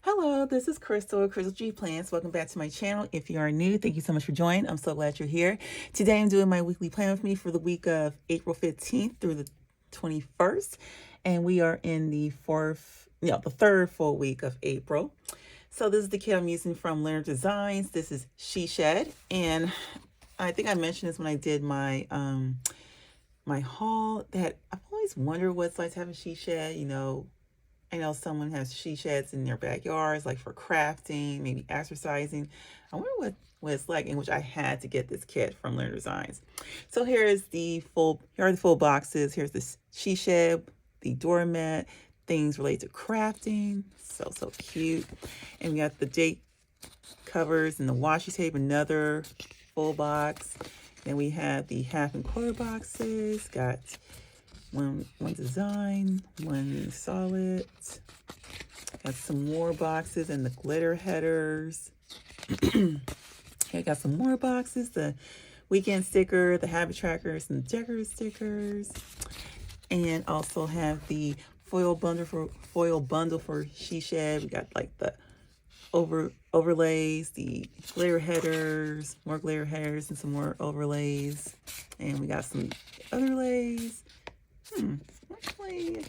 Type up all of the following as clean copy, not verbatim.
Hello, this is Crystal G Plants. Welcome back to my channel. If you are new, thank you so much for joining. I'm so glad you're here. Today I'm doing my weekly plan with me for the week of April 15th through the 21st. And we are in the third full week of April. So this is the kit I'm using from Lynner Designs. This is She Shed. And I think I mentioned this when I did my my haul, that I've always wondered what it's like to have a she shed. I know someone has she sheds in their backyards, like for crafting, maybe exercising. I wonder what it's like, in which I had to get this kit from Lynner Designs. So here are the full boxes. Here's the she shed, the doormat, things related to crafting. So cute. And we got the date covers and the washi tape, another full box. Then we have the half and quarter boxes. Got one design, one solid. Got some more boxes and the glitter headers. Okay, got some more boxes, the weekend sticker, the habit trackers, and the decorator stickers. And also have the foil bundle for She Shed. We got like the overlays, the glitter headers, more glitter headers, and some more overlays. And we got some other lays. Actually, I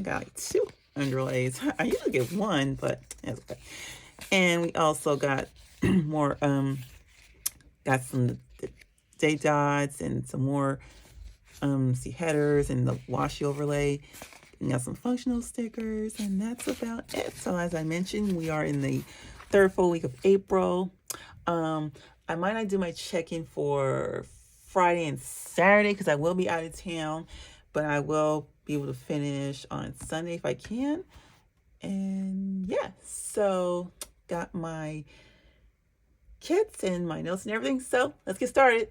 got like two underlays. I usually get one, but that's okay. And we also got more, got some date dots and some more, headers and the washi overlay. We got some functional stickers, and that's about it. So as I mentioned, we are in the third full week of April. I might not do my check-in for Friday and Saturday because I will be out of town, but I will be able to finish on Sunday if I can. And yeah, so got my kits and my notes and everything. So let's get started.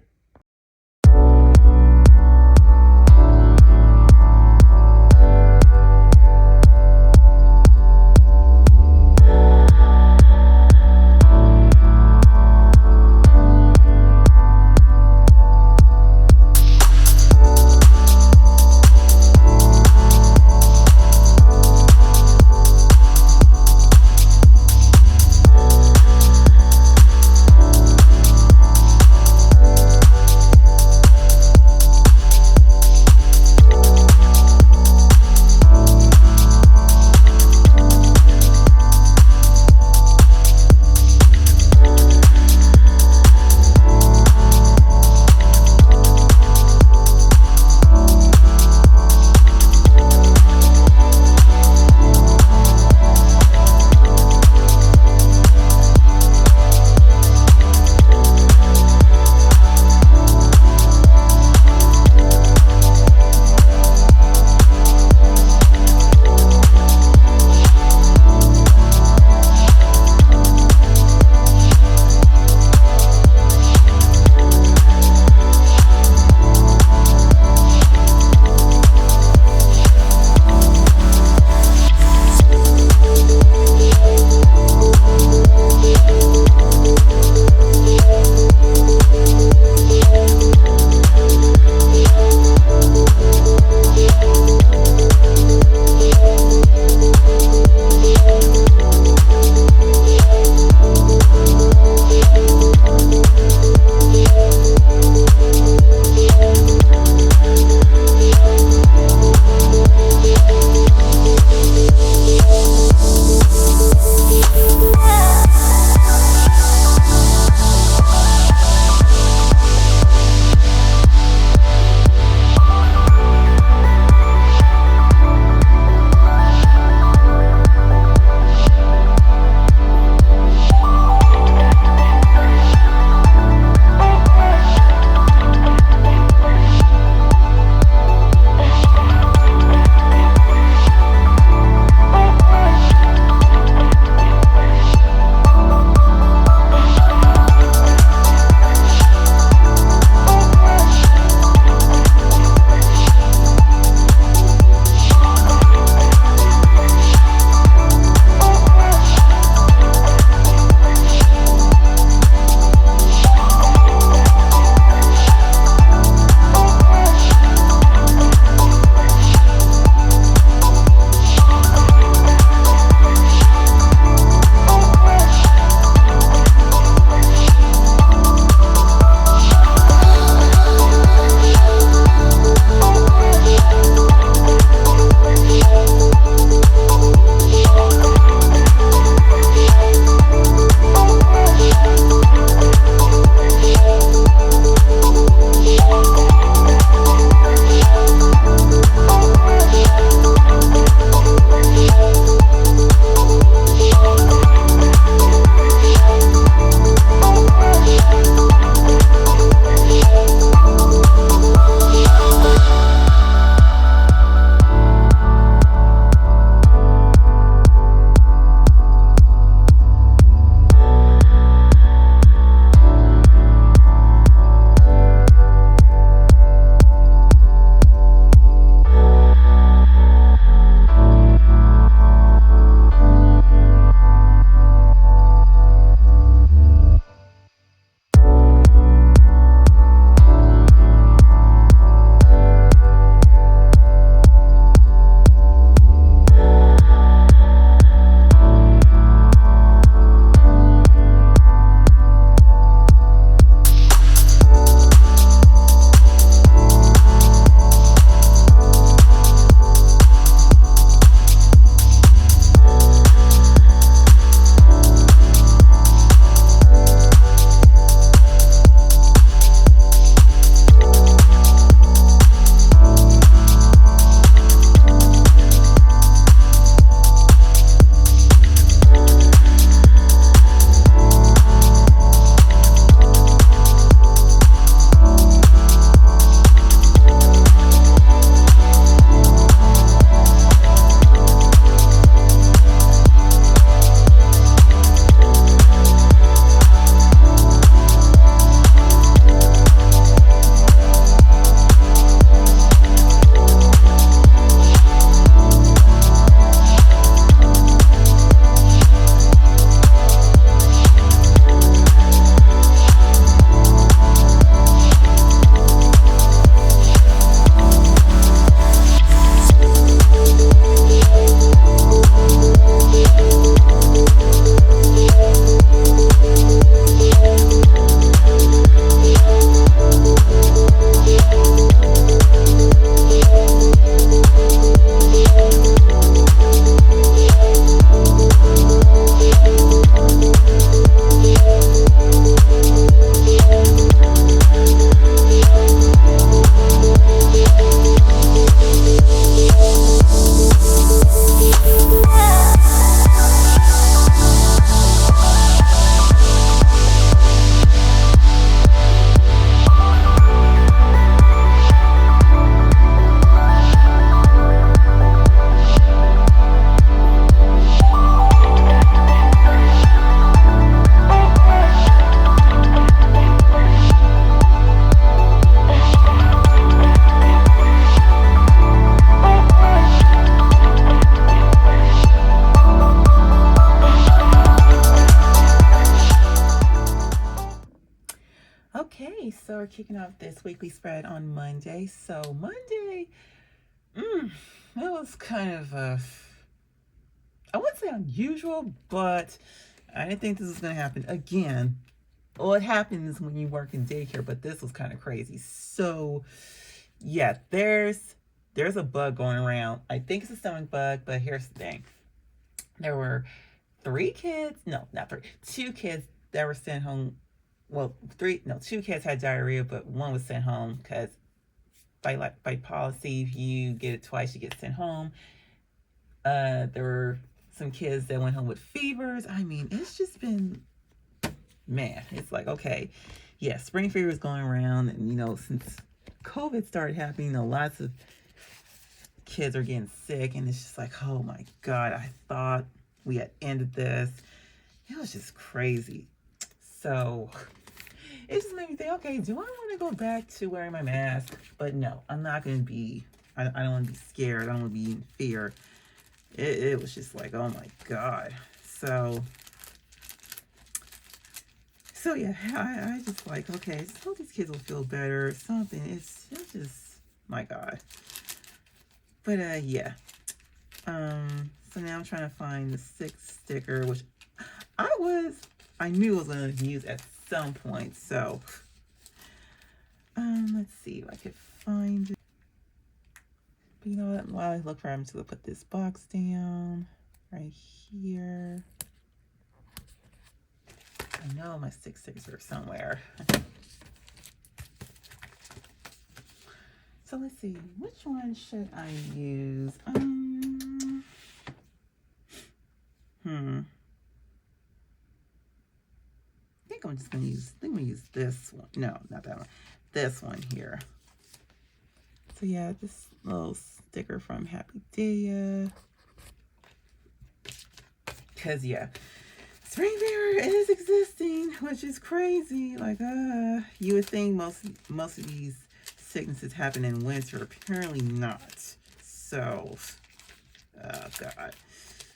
kicking off this weekly spread on Monday. So Monday, it was kind of I wouldn't say unusual, but I didn't think this was going to happen again. Well, it happens when you work in daycare, but this was kind of crazy. So yeah, there's a bug going around. I think it's a stomach bug, but here's the thing. There were 2 kids that were sent home. Well, 2 kids had diarrhea, but one was sent home because by policy, if you get it twice, you get sent home. There were some kids that went home with fevers. I mean, it's just been, man, it's like, okay, yeah, spring fever is going around, and since COVID started happening, lots of kids are getting sick, and it's just like, oh my God, I thought we had ended this. It was just crazy. So it just made me think, okay, do I want to go back to wearing my mask? But no, I'm not going to be, I don't want to be scared. I don't want to be in fear. It was just like, oh my God. So yeah, I just like, okay, just hope these kids will feel better or something. It's just, my God. But yeah. So now I'm trying to find the 6 sticker, which I knew I was going to use at some point. So let's see if I could find it. But you know what? While I look for it, I'm just going to put this box down right here. I know my 6 stickers are somewhere. So let's see, which one should I use? I think I'm just gonna use, this one. No, not that one. This one here. So yeah, this little sticker from Happy Day. Cause yeah, spring fever is existing, which is crazy. Like, you would think most of these sicknesses happen in winter. Apparently not. So, oh God.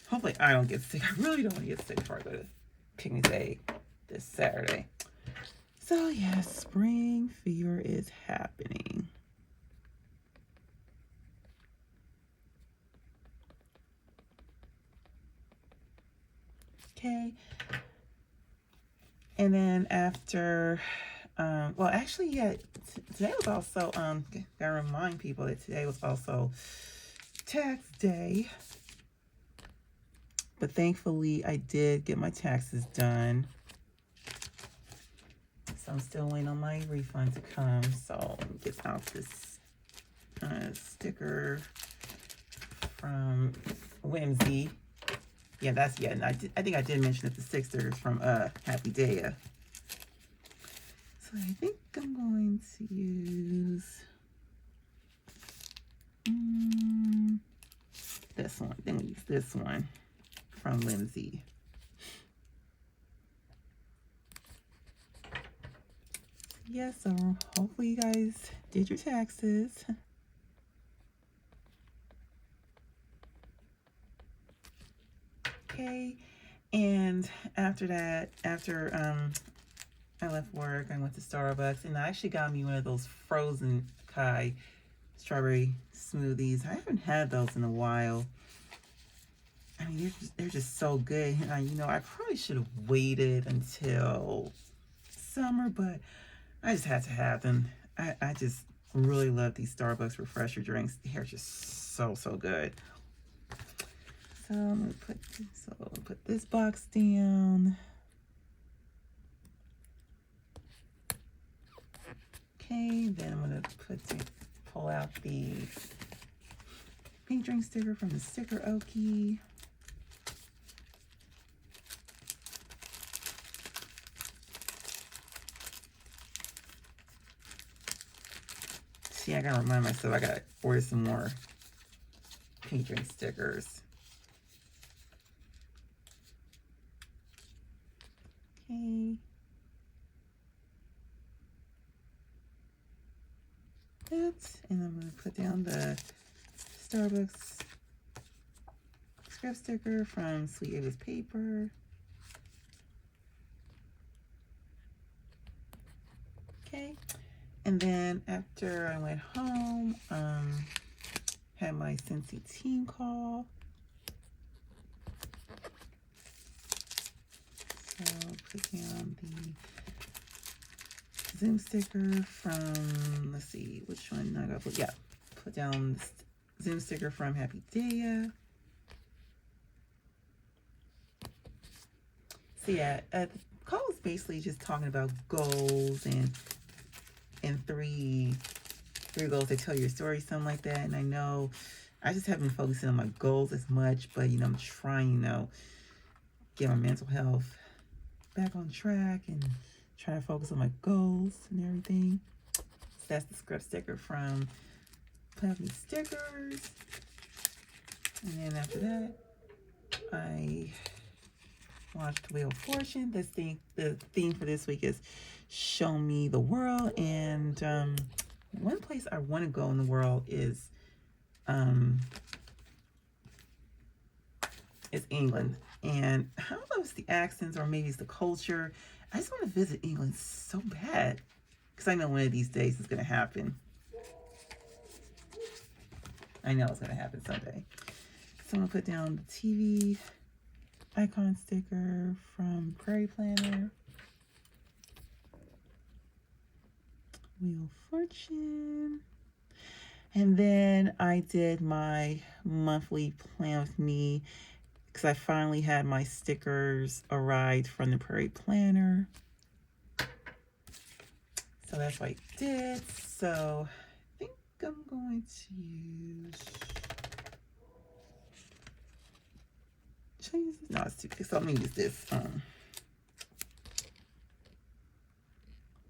Hopefully I don't get sick. I really don't want to get sick before I go to picnic day this Saturday. So yeah, spring fever is happening. Okay. And then after, well, actually, yeah, today was also, gotta remind people that today was also tax day. But thankfully, I did get my taxes done. So I'm still waiting on my refund to come. So let me get out this sticker from Whimsy. Yeah, and I think I did mention that the 6 stickers from Happy Day. So I think I'm going to use this one. Then we use this one from Whimsy. Yeah, so hopefully you guys did your taxes. Okay, and after that, I left work, I went to Starbucks, and I actually got me one of those frozen Kai strawberry smoothies. I haven't had those in a while. I mean, they're just so good. I probably should have waited until summer, but I just had to have them. I just really love these Starbucks refresher drinks. They're just so good. So I'm gonna put this box down. Okay, then I'm gonna pull out the pink drink sticker from the Sticker Okie. See, I gotta remind myself I gotta order some more pink drink stickers. Okay. And I'm going to put down the Starbucks script sticker from Sweet Ava's Paper. Okay, And then after I went home, had my Cincy team call. So put down the Zoom sticker from, let's see, which one I gotta put, yeah, put down the Zoom sticker from Happy Daya. So yeah, the call is basically just talking about goals and three goals that tell your story, something like that. And I know I just haven't been focusing on my goals as much, but you know, I'm trying, you know, get my mental health back on track and try to focus on my goals and everything. So that's the script sticker from Fruiti Stickers. And then after that, I watched Wheel of Fortune. The theme for this week is Show Me the World. And one place I want to go in the world is England. And I don't know if it's the accents or maybe it's the culture. I just want to visit England so bad because I know one of these days it's going to happen. I know it's going to happen someday. So I'm going to put down the TV icon sticker from Prairie Planner. Wheel of Fortune. And then I did my monthly plan with me because I finally had my stickers arrived from the Prairie Planner. So that's what I did. So I think I'm going to use, should I use this? No, it's too big. So I'm going to use this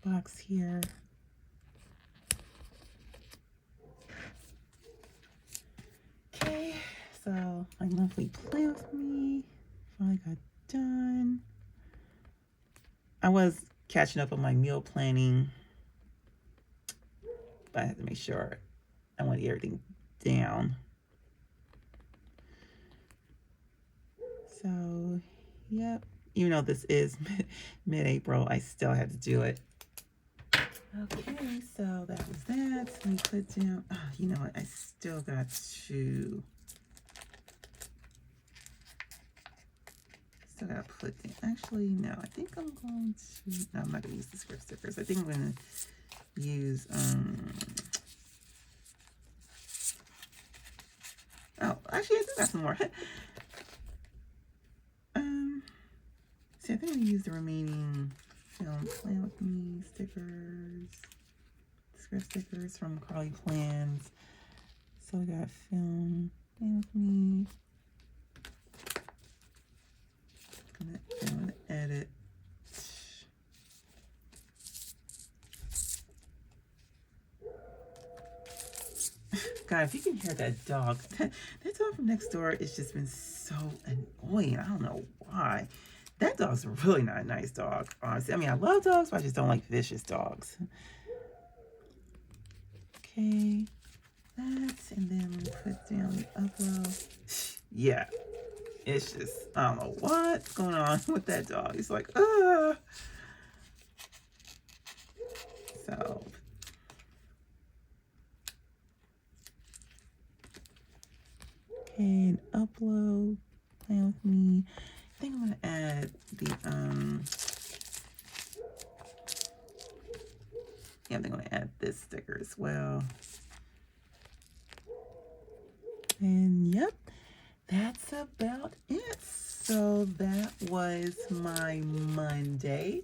box here. Okay, so my monthly plan with me finally got done. I was catching up on my meal planning, but I had to make sure I want to get everything down. So, yep, even though this is mid-April, I still had to do it. Okay, so that was that. Let me put down, oh, you know what, I still got to, put in, actually, no, I think I'm going to, no, I'm not going to use the script stickers. I think I'm going to use, oh, actually, I do got some more. See, I think I'm going to use the remaining film plan with me stickers, script stickers from Carly Plans. So I got film plan with me. I'm gonna edit. God, if you can hear that dog, that dog from next door has just been so annoying. I don't know why. That dog's really not a nice dog, honestly. I mean, I love dogs, but I just don't like vicious dogs. Okay, that, and then we put down the upload. Yeah, it's just, I don't know what's going on with that dog. He's like, ah. So, okay, and upload, plan with me. I think I'm gonna add the yeah, I'm gonna add this sticker as well. And yep, that's about it. So that was my Monday,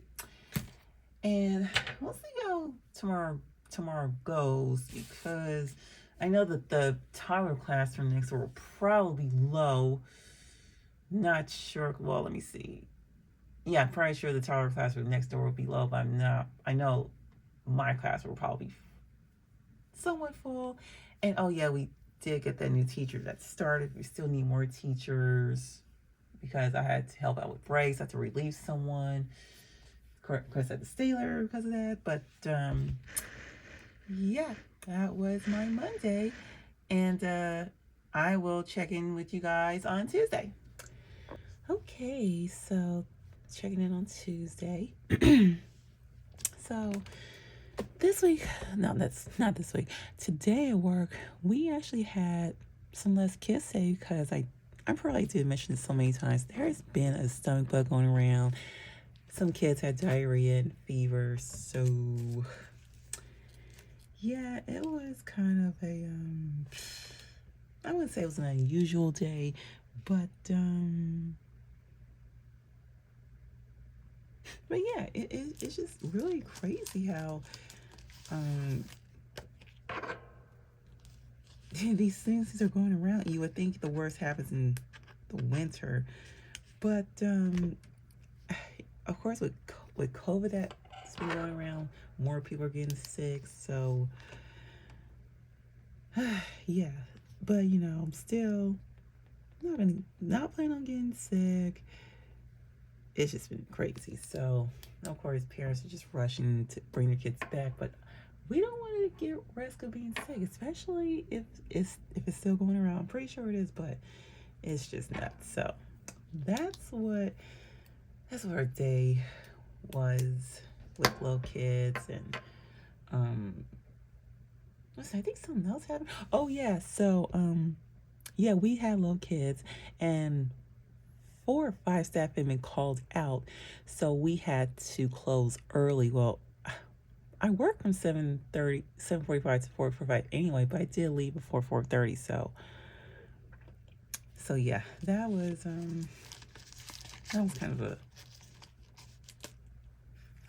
and we'll see how tomorrow goes, because I know that the toddler class from next door will probably be low. Not sure. Well, let me see. Yeah, I'm pretty sure the toddler class from next door will be low, but I'm not. I know my class will probably be somewhat full. And oh yeah, we did get that new teacher that started. We still need more teachers because I had to help out with breaks. I had to relieve someone. Of course, I had to stay there because of that. But yeah, that was my Monday. And I will check in with you guys on Tuesday. Okay, so checking in on Tuesday. So This week, no, that's not this week. Today at work, we actually had some less kids say because I'm probably did mention this so many times. There's been a stomach bug going around. Some kids had diarrhea and fever, so yeah, it was kind of a I wouldn't say it was an unusual day, but yeah, it's just really crazy how these things are going around. You would think the worst happens in the winter, but of course with COVID that's been going around, more people are getting sick. So yeah, but you know, I'm still not planning on getting sick. It's just been crazy. So of course parents are just rushing to bring their kids back, but we don't want to get risk of being sick, especially if it's still going around. I'm pretty sure it is, but it's just nuts. So that's what our day was with little kids. And listen, I think something else happened. Oh yeah, so yeah, we had little kids, and 4 or 5 staff had been called out, so we had to close early. Well, I work from 7:45 to 4:45 anyway, but I did leave before 4:30. So yeah, that was kind of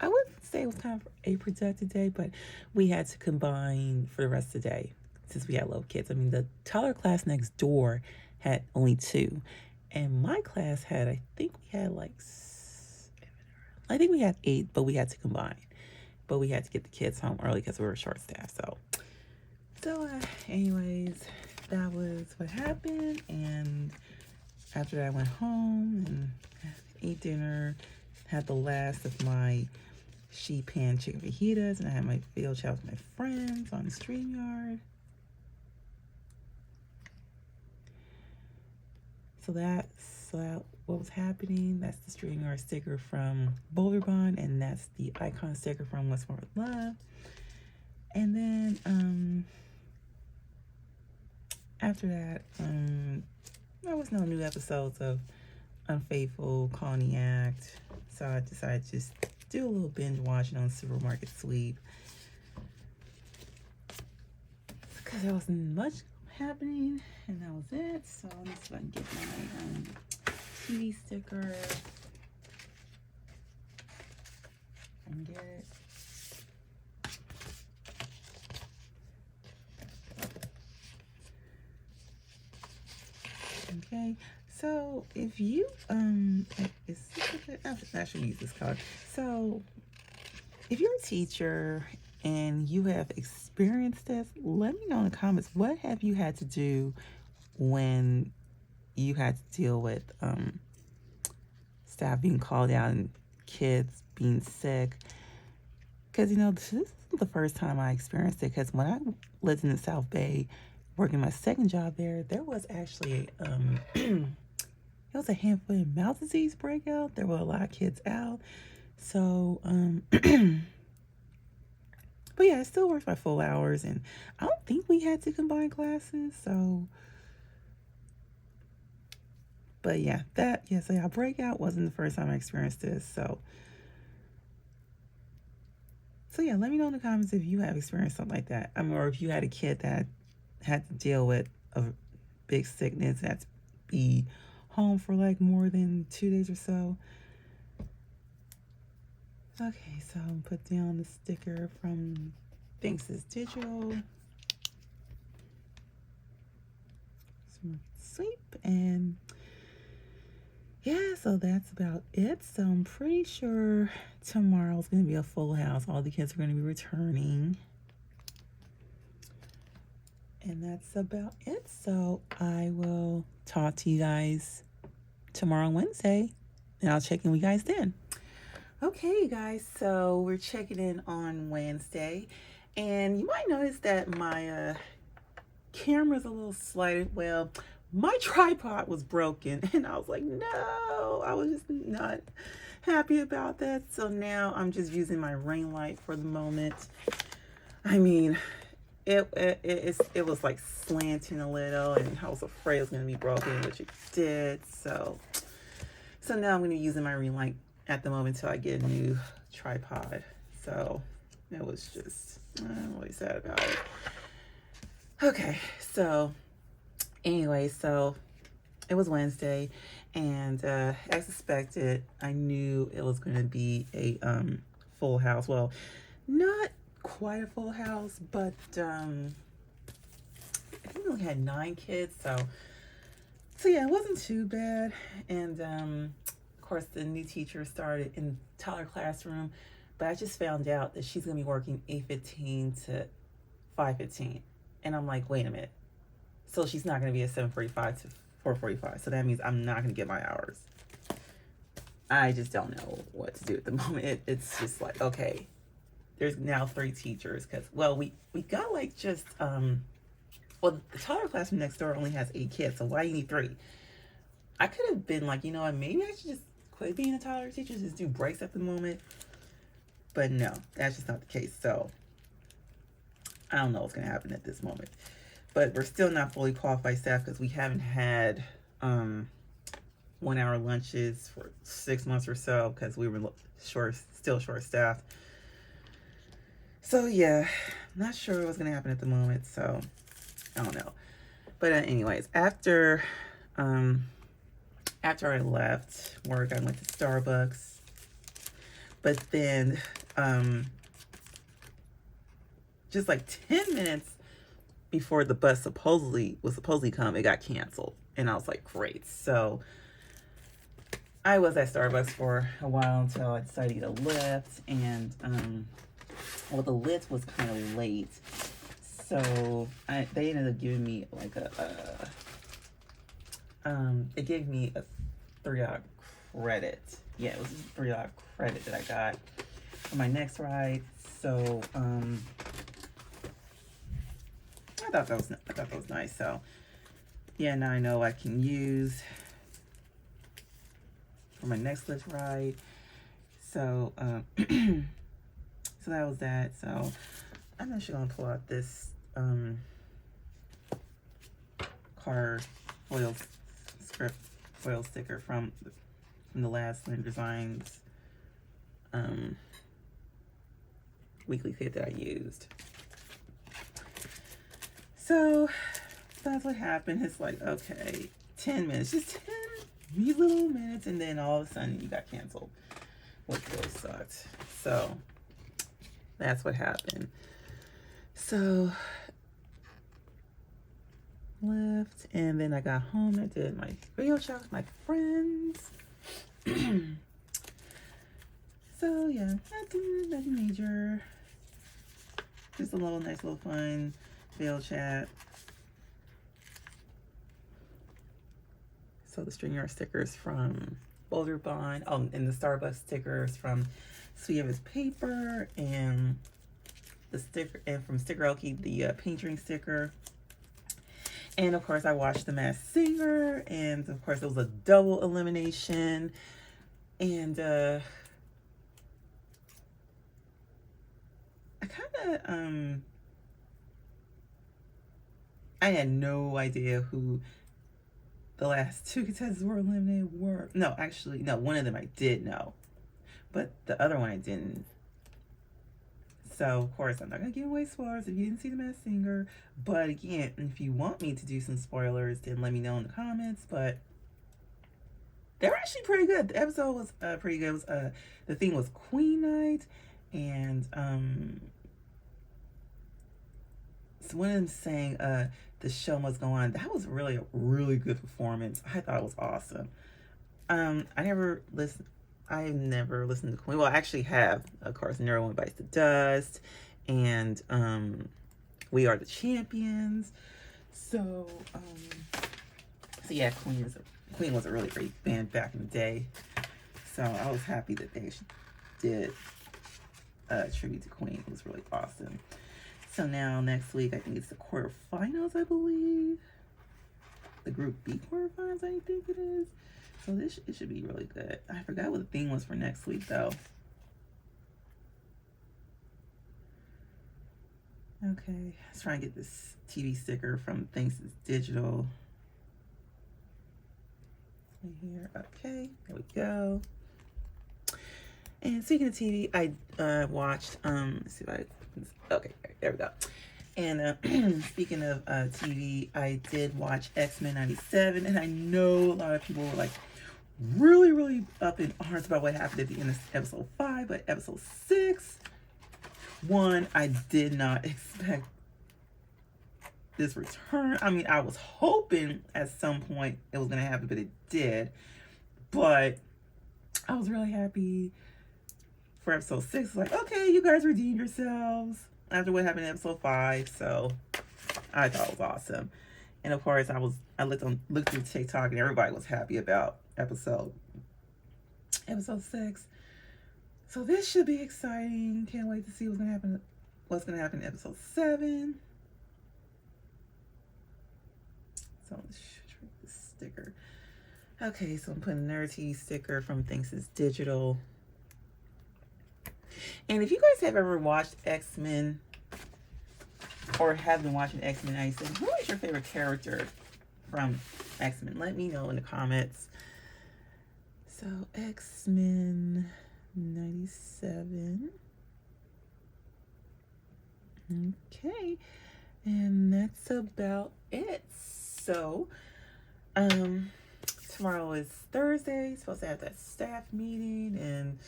I wouldn't say it was kind of a productive day, but we had to combine for the rest of the day since we had little kids. I mean, the toddler class next door had only 2, and my class had, I think we had 8, but we had to combine. But we had to get the kids home early because we were short staffed. So anyways, that was what happened. And after that, I went home and ate dinner, had the last of my sheet pan chicken fajitas, and I had my video chat with my friends on the StreamYard. So that's what was happening. That's the StreamYard sticker from Boulder Bond, and that's the icon sticker from What's More With Love. And then after that, there was no new episodes of Unfaithful, Colony Act, so I decided to just do a little binge watching on Supermarket Sweep because there wasn't much happening, and that was it. So let me see if I can get my TV sticker and get it. Okay, so if you I should use this card. So if you're a teacher and you have experienced this, let me know in the comments, what have you had to do when you had to deal with staff being called out and kids being sick? Because, you know, this is the first time I experienced it, because when I lived in the South Bay, working my second job there was actually it was a hand, foot, and mouth disease breakout. There were a lot of kids out. So but yeah, I still worked my full hours, and I don't think we had to combine classes. So but yeah, so yeah, breakout wasn't the first time I experienced this. So yeah, let me know in the comments if you have experienced something like that. Or if you had a kid that had to deal with a big sickness, had to be home for like more than 2 days or so. Okay, so I'm gonna put down the sticker from Thanks is Digital. Sweep, and yeah, so that's about it. So I'm pretty sure tomorrow's gonna be a full house. All the kids are gonna be returning. And that's about it. So I will talk to you guys tomorrow, Wednesday, and I'll check in with you guys then. Okay, guys, so we're checking in on Wednesday, and you might notice that my camera's a little slighted. Well, my tripod was broken, and I was like, no, I was just not happy about that. So now I'm just using my ring light for the moment. I mean, it was like slanting a little, and I was afraid it was gonna be broken, which it did. So now I'm gonna be using my ring light at the moment until I get a new tripod. So it was just, I'm really sad about it. Okay, so anyway, so it was Wednesday, and as expected, I knew it was gonna be a full house. Well, not quite a full house, but I think we only had 9 kids, so yeah, it wasn't too bad. And of course, the new teacher started in Tyler classroom, but I just found out that she's gonna be working 8:15 to 5:15, and I'm like, wait a minute, so she's not gonna be at 7:45 to 4:45, so that means I'm not gonna get my hours. I just don't know what to do at the moment. It's just like, okay, there's now 3 teachers, because, well, we got like just well, the Tyler classroom next door only has 8 kids, so why do you need 3? I could have been like, you know what, maybe I should just quit being a Tyler teacher, just do breaks at the moment. But no, that's just not the case. So I don't know what's gonna happen at this moment. But we're still not fully qualified staff, because we haven't had 1-hour lunches for 6 months or so, because we were still short staffed. So yeah, not sure what's gonna happen at the moment. So I don't know. But anyways, after I left work, I went to Starbucks. But then just like 10 minutes before the bus was supposedly come, it got canceled. And I was like, great. So I was at Starbucks for a while until I decided to get a Lyft. And well, the Lyft was kind of late. So they ended up giving me like it gave me a $3 credit. Yeah, it was a $3 credit that I got for my next ride. So I thought that was nice. So yeah, now I know I can use for my next Lyft ride. So so that was that. So I'm actually gonna pull out this car foil sticker from the last Lynner Designs weekly kit that I used. So that's what happened. It's like, okay, 10 minutes, just 10 these little minutes, and then all of a sudden you got canceled, which really sucked. So that's what happened. So left, and then I got home. I did my video chat with my friends. So yeah, nothing major. Just a nice little fun video chat. So the string art stickers from Boulder Bond. Oh, and the Starbucks stickers from Sweet Eva's Paper, and the sticker, and from Stickerokey, the painting sticker. And of course, I watched The Masked Singer, and of course, it was a double elimination. And I kind of I had no idea who the last 2 contestants were eliminated were. No, actually, no, one of them I did know, but the other one I didn't. So, of course, I'm not going to give away spoilers if you didn't see The Masked Singer. But again, if you want me to do some spoilers, then let me know in the comments. But they were actually pretty good. The episode was pretty good. It was, the theme was Queen Night. And so one of them saying the show must go on. That was really a really good performance. I thought it was awesome. I've never listened to Queen. Well, I actually have. Of course, No One Bites the Dust, and We Are the Champions. So yeah, Queen was a really great band back in the day. So I was happy that they actually did a tribute to Queen. It was really awesome. So now next week, I think it's the quarterfinals, I believe. the Group B quarterfinals, I think it is. So it should be really good. I forgot what the theme was for next week though. Okay, let's try and get this TV sticker from Things Is Digital. Right here. Okay, there we go. And speaking of TV, I watched, let's see if I, okay, there we go. And speaking of TV, I did watch X-Men 97, and I know a lot of people were like really up in arms about what happened at the end of episode 5, but episode 6, I did not expect this return. I mean, I was hoping at some point it was going to happen, but it did. But I was really happy for episode 6. Like, okay, you guys redeemed yourselves after what happened in episode 5. So I thought it was awesome. And of course, I looked through TikTok, and everybody was happy about episode 6. So this should be exciting. Can't wait to see what's gonna happen in episode 7. So let's try this sticker. Okay, so I'm putting Nerd TV sticker from Things Is Digital. And if you guys have ever watched X-Men or have been watching X-Men 97, who is your favorite character from X-Men? Let me know in the comments. So X-Men 97. Okay, and that's about it. So tomorrow is Thursday, supposed to have that staff meeting, and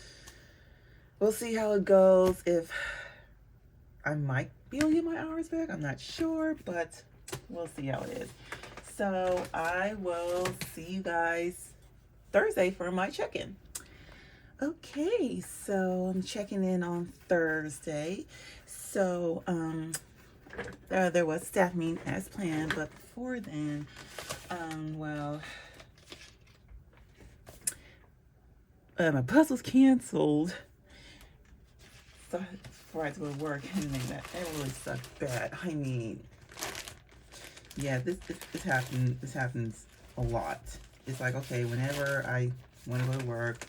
we'll see how it goes. If I might be able to get my hours back, I'm not sure, but we'll see how it is. So I will see you guys Thursday for my check-in. Okay, so I'm checking in on Thursday. So there was staff meeting as planned, but before then, my bus was canceled. So before I had to go to work, and that really sucked bad. I mean, yeah, this happens a lot. It's like, okay, whenever I want to go to work,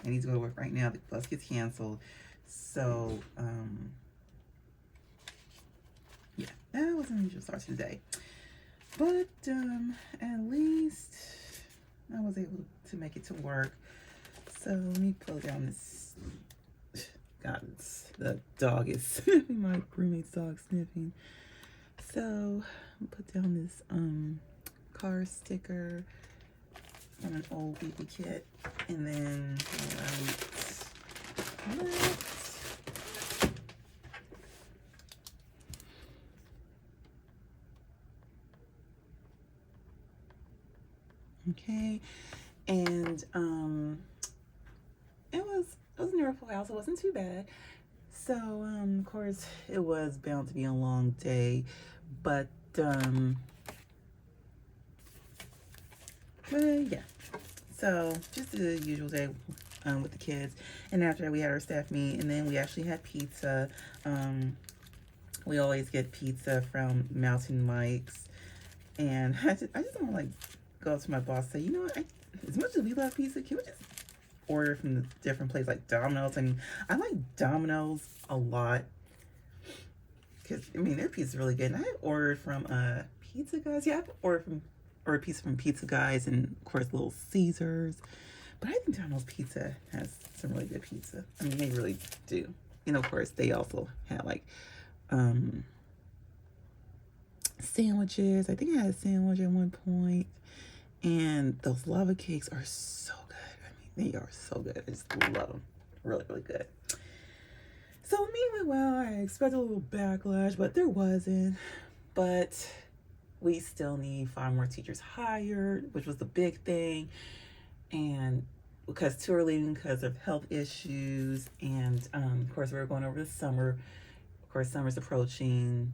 I need to go to work right now, the bus gets canceled. So yeah, that was an unusual start to the day. But at least I was able to make it to work. So let me pull down this. God, the dog is sniffing. My roommate's dog sniffing. So I'll put down this car sticker from an old baby kit, and then okay, and it was near a full house. It wasn't too bad. So of course it was bound to be a long day, but yeah. So just the usual day with the kids, and after that we had our staff meet, and then we actually had pizza. We always get pizza from Mountain Mike's, and I just don't want to like go up to my boss and say, you know what, as much as we love pizza, can we just order from the different places like Domino's? I mean, I like Domino's a lot because I mean their pizza is really good. And I ordered from Pizza Guys. Yeah, I've ordered pizza from Pizza Guys, and of course Little Caesars. But I think Domino's Pizza has some really good pizza. I mean, they really do. And of course they also had like sandwiches. I think I had a sandwich at one point. And those lava cakes are so good. I mean, they are so good. I just love them. Really good. So me went well. I expected a little backlash, but there wasn't. But we still need 5 more teachers hired, which was the big thing. And because 2 are leaving because of health issues. And of course, we were going over the summer. Of course, summer's approaching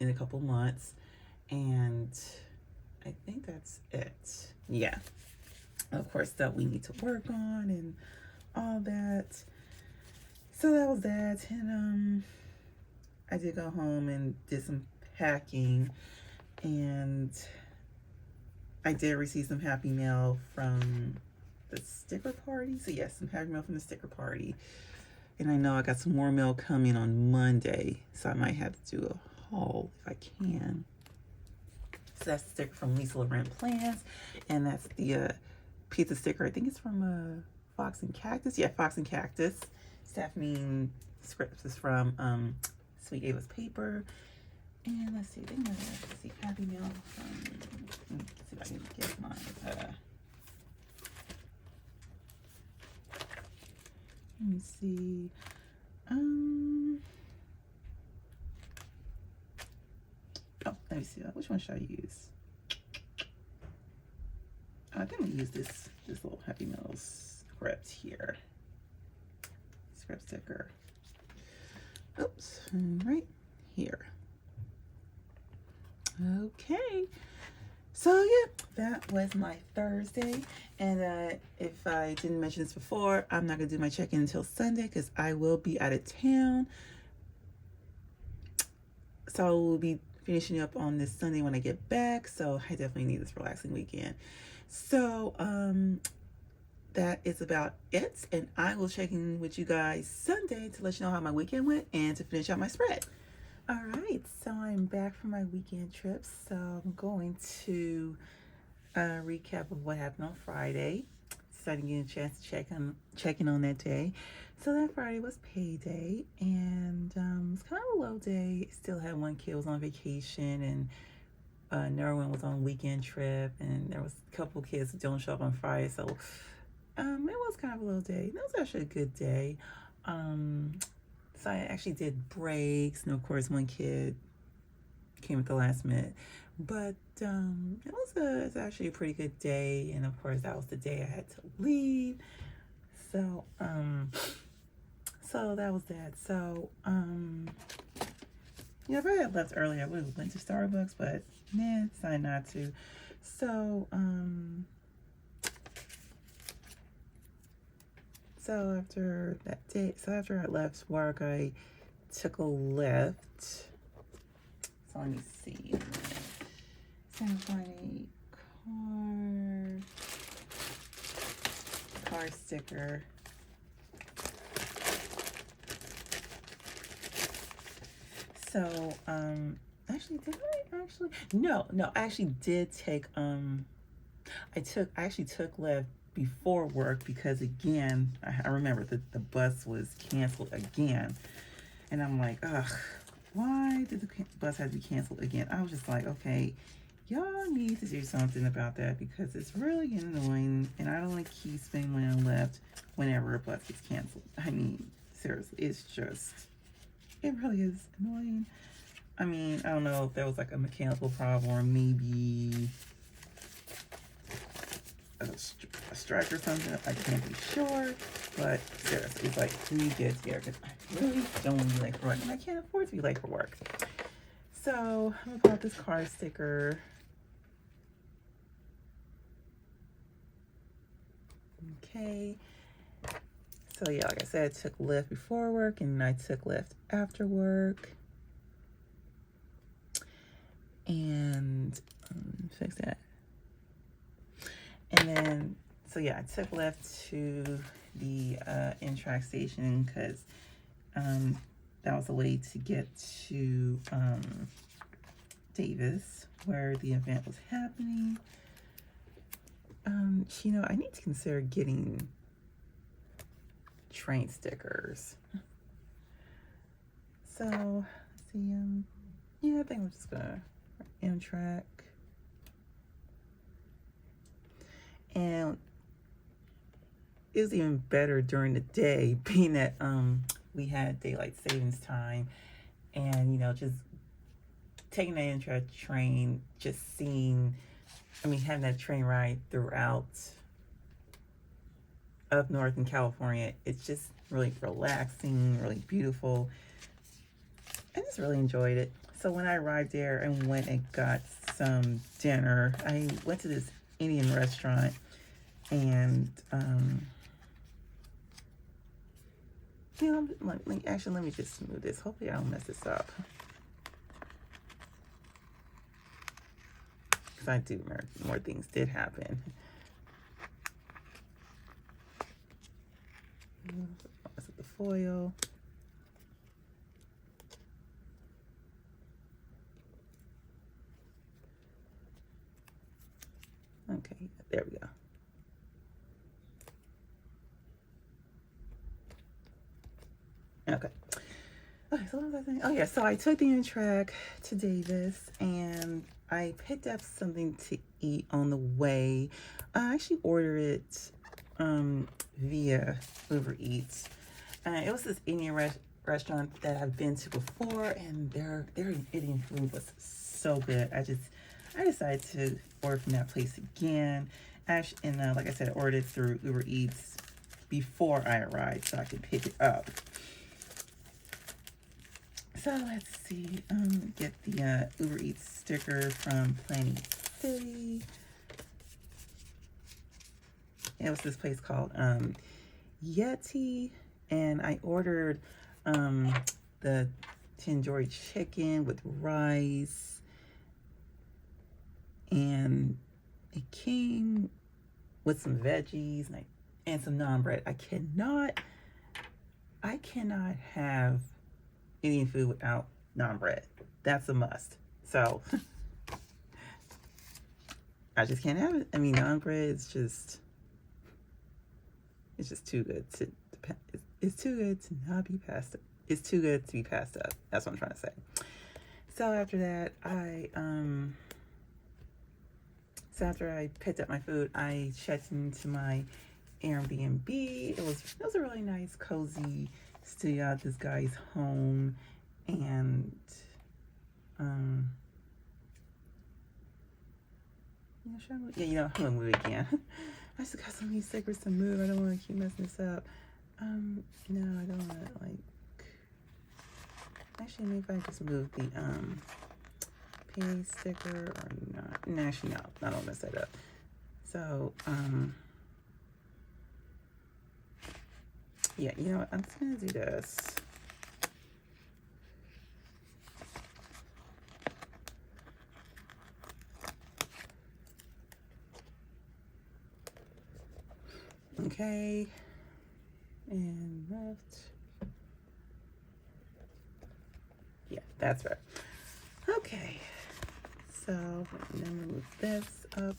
in a couple months. And I think that's it. Yeah. Of course, stuff we need to work on and all that. So that was that. And I did go home and did some packing. And I did receive some happy mail from the sticker party. So yes, some happy mail from the sticker party. And I know I got some more mail coming on Monday, so I might have to do a haul if I can. So that's the sticker from Lisa Laurent Plans, and that's the pizza sticker. I think it's from Fox and Cactus. Yeah, Fox and Cactus. Stephanie Scripts is from Sweet Ava's Paper. And let's see, let's see, happy mail from, let's see if I can get mine. Let me see. Oh, let me see. Which one should I use? I think I'm gonna use this little Happy Meal script here. Script sticker. Oops, right here. Okay, so yeah, that was my Thursday, and if I didn't mention this before, I'm not gonna do my check-in until Sunday because I will be out of town. So I will be finishing up on this Sunday when I get back, so I definitely need this relaxing weekend. So that is about it, and I will check in with you guys Sunday to let you know how my weekend went and to finish out my spread. All right, so I'm back from my weekend trip. So I'm going to recap of what happened on Friday. So I didn't get a chance to check in on that day. So that Friday was payday, and it was kind of a low day. Still had one kid was on vacation, and Nerwin was on weekend trip, and there was a couple kids who don't show up on Friday. So it was kind of a low day. That was actually a good day. So I actually did breaks, and of course one kid came at the last minute, but it's actually a pretty good day. And of course that was the day I had to leave. So so that was that. So yeah, if I had left earlier, I would have went to Starbucks, but decided not to. So so after that day, so after I left work, I took a lift. So let me see. So I'm finding a car sticker. So actually, did I actually? No, I actually did take I actually took Lyft before work because again, I remember that the bus was canceled again, and I'm like, ugh, why did the bus have to be canceled again? I was just like, okay, y'all need to do something about that because it's really annoying, and I don't like keep spending money on Lyft whenever a bus gets canceled. I mean, seriously, it really is annoying. I mean, I don't know if there was like a mechanical problem or maybe a strike or something. I can't be sure, but seriously, it's like, we get here because I really don't want to be late for work, and I can't afford to be late for work. So I'm gonna pull out this car sticker. Okay. So yeah, like I said, I took Lyft before work and I took Lyft after work. And fix that. And then, so yeah, I took Lyft to the N-Track station because that was a way to get to Davis, where the event was happening. You know, I need to consider getting train stickers. So let's see. Yeah, I think I'm just gonna Amtrak. And it was even better during the day, being that we had daylight savings time, and you know, just taking the Amtrak train, just seeing, having that train ride throughout up north in California, it's just really relaxing, really beautiful. I just really enjoyed it. So when I arrived there and went and got some dinner, I went to this Indian restaurant, and you know, let me just smooth this. Hopefully I don't mess this up. because I do remember more things did happen. That's the foil. Okay, there we go. Okay. Okay, so what was I saying? Oh yeah, so I took the track to Davis and I picked up something to eat on the way. I actually ordered it via Uber Eats. It was this Indian restaurant that I've been to before, and their Indian food was so good. I decided to order from that place again. Actually, and like I said, I ordered it through Uber Eats before I arrived so I could pick it up. So let's see, get the Uber Eats sticker from Planning City. It was this place called Yeti, and I ordered the tandoori chicken with rice, and it came with some veggies and some naan bread. I cannot have Indian food without naan bread. That's a must. So I just can't have it. I mean, naan bread is just, it's just too good to it's too good to not be passed up. It's too good to be passed up. That's what I'm trying to say. So after that, after I picked up my food, I checked into my Airbnb. It was a really nice, cozy studio at this guy's home, and I'm gonna move again. I just got so many stickers to move. I don't want to keep messing this up. No, I don't want to, like, actually, maybe if I just move the pay sticker or not. No, actually, no, I don't mess that up. So, yeah, you know what? I'm just gonna do this. Okay, and left. Yeah, that's right. Okay, so then we move this up.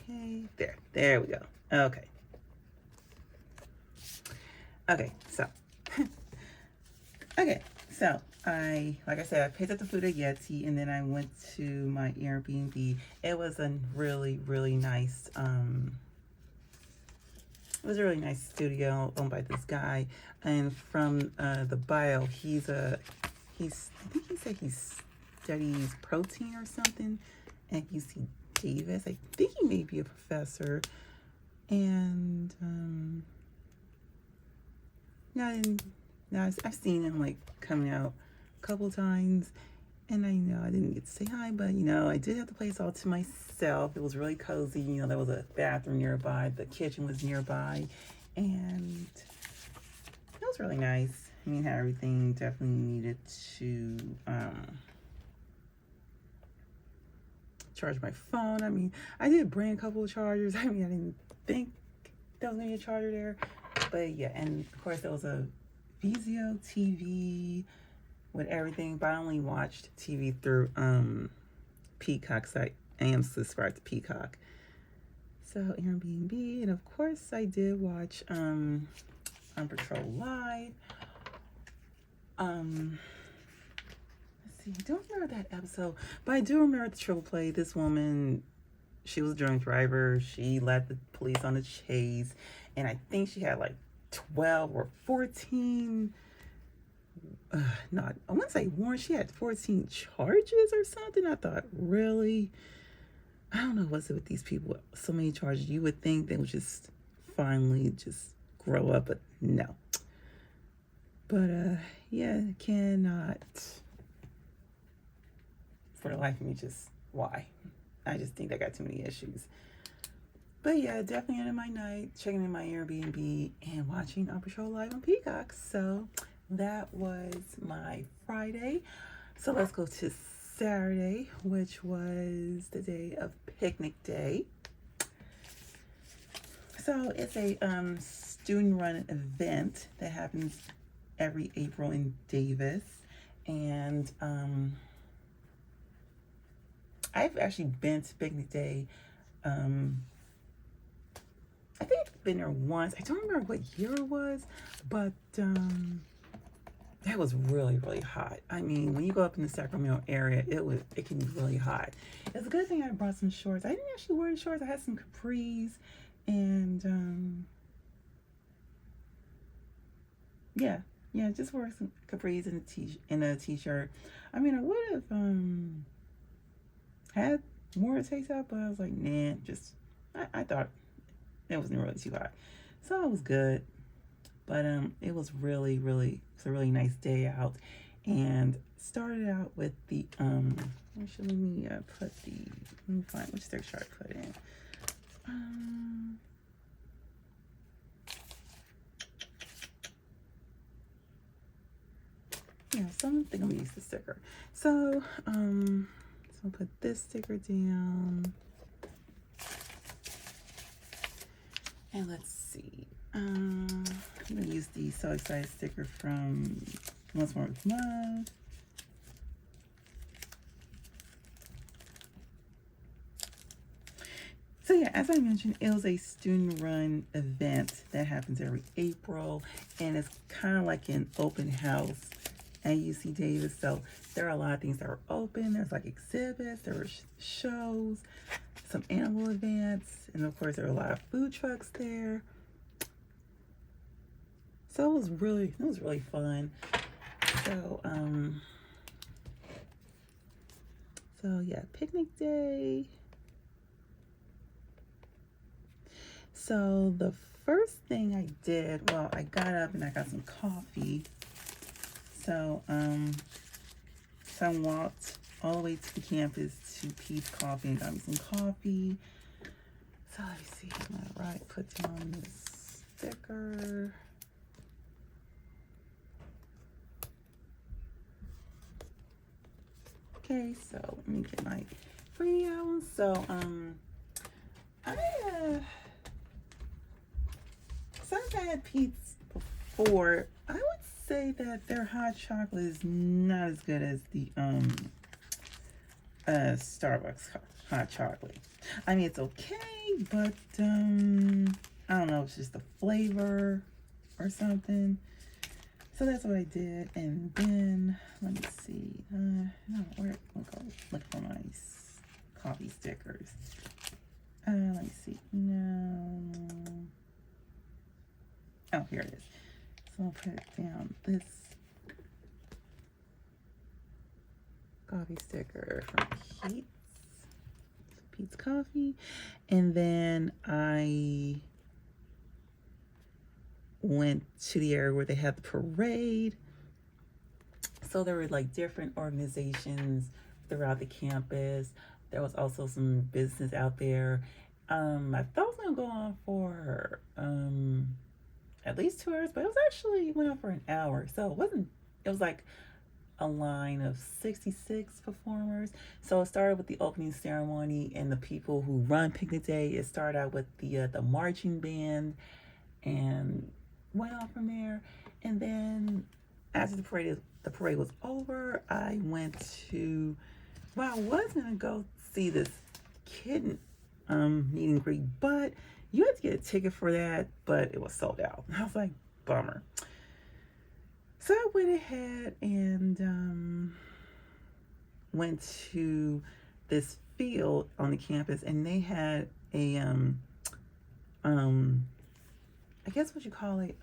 Okay, there we go. Okay. Okay, so okay, so like I said, I picked up the food at Yeti, and then I went to my Airbnb. It was a really, really nice it was a really nice studio owned by this guy, and from the bio, I think he said he studies protein or something at UC Davis. I think he may be a professor, and I've seen him like coming out a couple times, and I know I didn't get to say hi, but I did have the place all to myself. It was really cozy. There was a bathroom nearby, the kitchen was nearby, and it was really nice. I mean, had everything. Definitely needed to charge my phone. I mean, I did bring a couple of chargers. I mean, I didn't think there was gonna be a charger there, but yeah. And of course, there was a Vizio TV with everything, but I only watched TV through Peacock, so I am subscribed to Peacock. So Airbnb, and of course I did watch On Patrol Live. Let's see, I don't remember that episode, but I do remember the triple play. This woman, she was a drunk driver. She led the police on the chase, and I think she had like 12 or 14 I want to say warrant. She had 14 charges or something. I thought, really? I don't know what's it with these people. So many charges. You would think they would just finally just grow up, but no. But yeah, cannot for the life of me, just why. I just think they got too many issues. But yeah, definitely ended my night checking in my Airbnb and watching Paw Patrol live on Peacock. So that was my Friday. So let's go to Saturday, which was the day of picnic day. So it's a student-run event that happens every April in Davis, and I've actually been to picnic day. I think I've been there once. I don't remember what year it was, but that was really, really hot. I mean, when you go up in the Sacramento area, it can be really hot. It's a good thing I brought some shorts. I didn't actually wear the shorts. I had some capris and yeah, just wore some capris and a t-shirt. I mean, I would have had more to taste out, but I was like, nah, I thought it wasn't really too hot, so it was good. But it was really, really, it's a really nice day out, and started out with the actually let me find which sticker chart I put in. Yeah, so I think I'm gonna use the sticker. So I'll put this sticker down. And let's see. I'm gonna use the So Excited sticker from Once More with Love. So yeah, as I mentioned, it was a student-run event that happens every April, and it's kind of like an open house at UC Davis. So there are a lot of things that are open. There's like exhibits, there were shows, some animal events, and of course there were a lot of food trucks there. So it was really fun. So yeah, picnic day. So the first thing I did, well, I got up and I got some coffee. So I walked all the way to the campus to Pete's Coffee and got me some coffee. So let me see, I'm gonna put down this sticker. Okay, so let me get my free album. So since I had Pete's before, I would say that their hot chocolate is not as good as the Starbucks hot chocolate. I mean, it's okay, but I don't know, it's just the flavor or something. So that's what I did, and then let me see. I'll go look for my coffee stickers. Let me see. No. Oh, here it is. So I'll put it down. This coffee sticker from Pete's Coffee, and then I went to the area where they had the parade. So there were like different organizations throughout the campus. There was also some business out there. I thought it was gonna go on for at least 2 hours, but it went on for an hour. So it was like a line of 66 performers. So it started with the opening ceremony and the people who run picnic day. It started out with the marching band and went on from there. And then after the parade was over, I was gonna go see this kitten meet and greet, but you had to get a ticket for that, but it was sold out. I was like, bummer. So I went ahead and went to this field on the campus, and they had a I guess what you call it,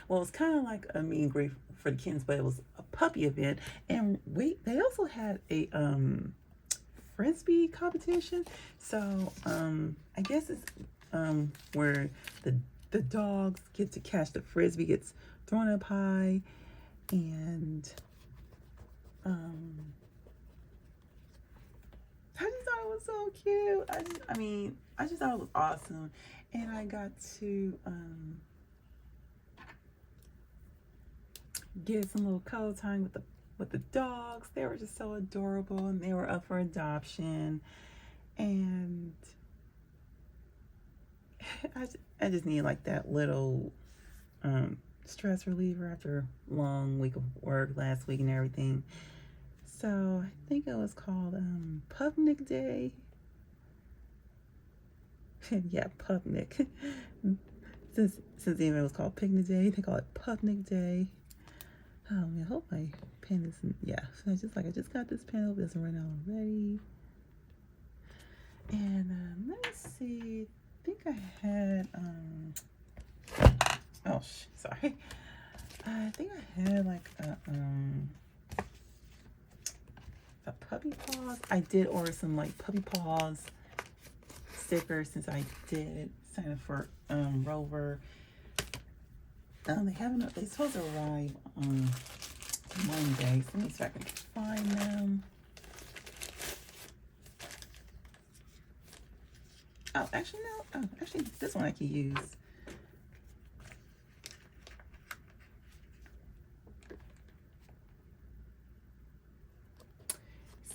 well, it's kind of like a meet and greet for the kids, but it was a puppy event, and they also had a frisbee competition. So I guess it's where the dogs get to catch the frisbee, gets thrown up high, and how do you just thought it was so cute. I just thought it was awesome. And I got to get some little color time with the dogs. They were just so adorable, and they were up for adoption. And I just need like that little stress reliever after a long week of work last week and everything. So I think it was called Pupnik Day. Yeah, Pupnik. Since the event was called Picnic Day, they call it Pupnik Day. Oh man, I hope my pen isn't. Yeah, so I just got this pen. Hope it doesn't run out already. And let me see. I think I had oh sorry. I think I had like a puppy paws. I did order some like puppy paws stickers since I did sign up for Rover. They supposed to arrive on Monday. So let me see if I can find them. Oh, actually no. Oh, actually this one I can use.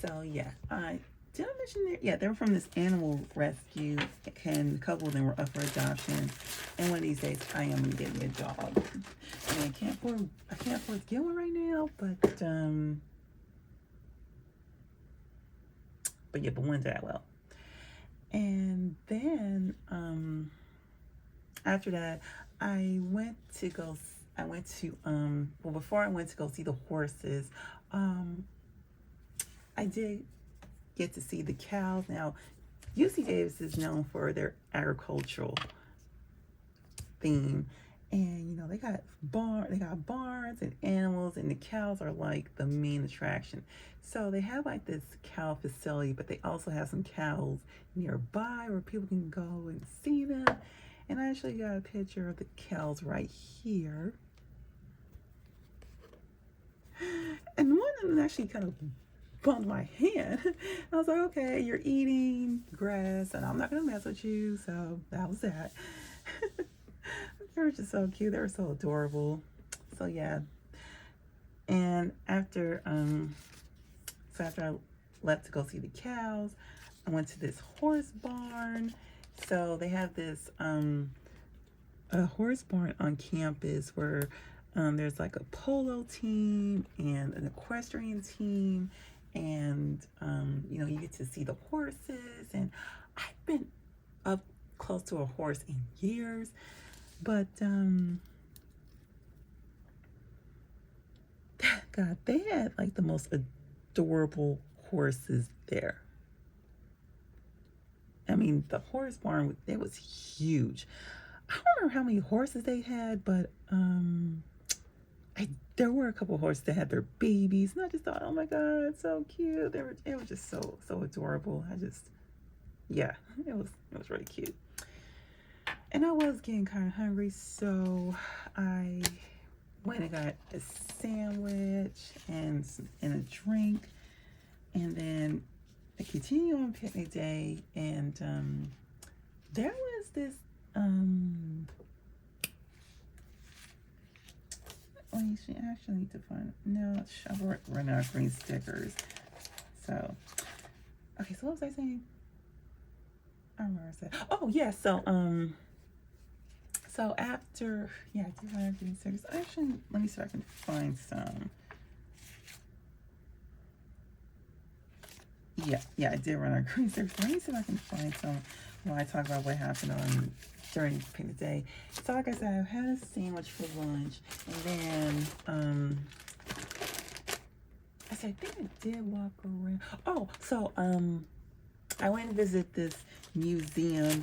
So yeah, did I mention that? Yeah, they were from this animal rescue, and a couple of them were up for adoption. And one of these days, I am gonna get me a dog. I mean, I can't afford to get one right now, but yeah, but one day I will. And then after that, before I went to go see the horses, I did get to see the cows. Now, UC Davis is known for their agricultural theme, and you know they got barns and animals, and the cows are like the main attraction. So they have like this cow facility, but they also have some cows nearby where people can go and see them. And I actually got a picture of the cows right here, and one of them actually kind of bumped my hand. I was like, okay, you're eating grass and I'm not gonna mess with you. So that was that. They were just so cute. They were so adorable. So yeah. And after I left to go see the cows, I went to this horse barn. So they have this a horse barn on campus where there's like a polo team and an equestrian team. And you know, you get to see the horses, and I've been up close to a horse in years, but God, they had like the most adorable horses there. I mean, the horse barn, it was huge. I don't remember how many horses they had, but there were a couple of horses that had their babies, and I just thought, oh my God, so cute. It was just so adorable. Yeah, it was really cute. And I was getting kind of hungry, so I went and got a sandwich and a drink, and then I continued on picnic day, and there was this oh, you should actually need to find. No, I've run out of green stickers. So, okay. So what was I saying? I don't remember what I said. Oh yeah. So after I did run out of green stickers. Actually, let me see if I can find some. Yeah, I did run out of green stickers. Let me see if I can find some while I talk about what happened during picnic day. So like I said, I had a sandwich for lunch, and then I think I did walk around. Oh, so I went to visit this museum,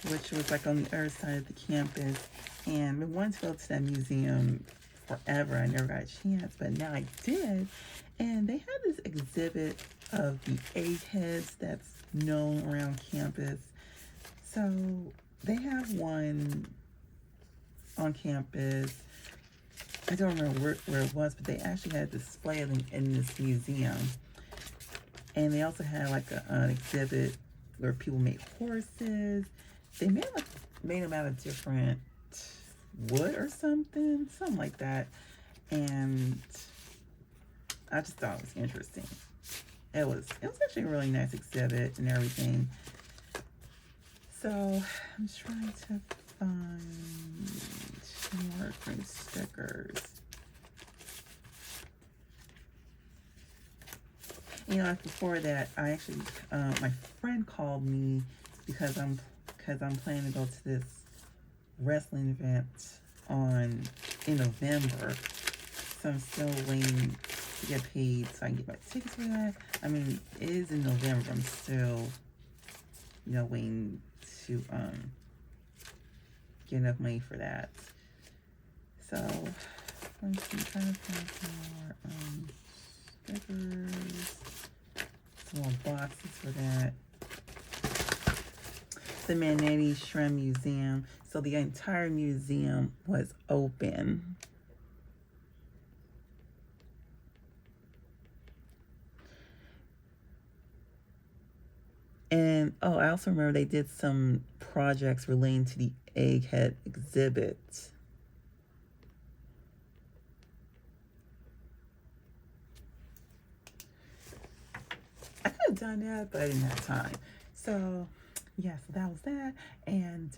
which was like on the other side of the campus, and I wanted to go to that museum forever. I never got a chance, but now I did. And they had this exhibit of the eggheads that's known around campus. So they have one on campus. I don't remember where it was, but they actually had a display of them in this museum. And they also had like an exhibit where people made horses. They made them out of different wood or something like that. And I just thought it was interesting. It was actually a really nice exhibit and everything. So I'm trying to find more Fruiti stickers. You know, before that, I actually my friend called me because I'm planning to go to this wrestling event in November. So I'm still waiting to get paid so I can get my tickets for that. I mean, it is in November. I'm still, you know, waiting to get enough money for that. So I'm trying to find some more stickers, some more boxes for that. The Manetti Shrimp Museum. So the entire museum was open. And, oh, I also remember they did some projects relating to the egghead exhibit. I could have done that, but I didn't have time. So, yeah, so that was that. And,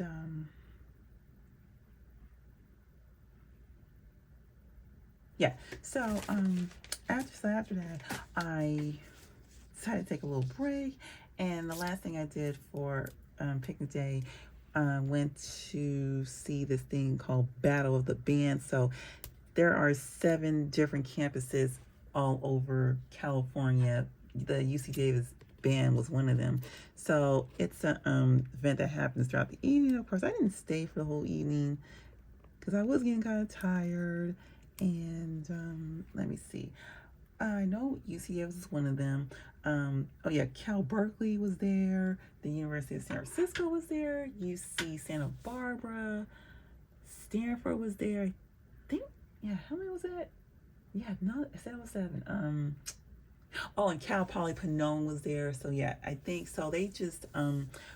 yeah, so, after that, I decided to take a little break. And the last thing I did for picnic day, went to see this thing called Battle of the Band. So there are 7 different campuses all over California. The UC Davis band was one of them. So it's an event that happens throughout the evening. Of course, I didn't stay for the whole evening because I was getting kind of tired. And let me see. I know UC Davis is one of them. Oh yeah, Cal Berkeley was there. The University of San Francisco was there. UC Santa Barbara. Stanford was there. I think, yeah, how many was that? Yeah, no, I said it was 7. Oh, and Cal Poly Panone was there. So yeah, I think so. They just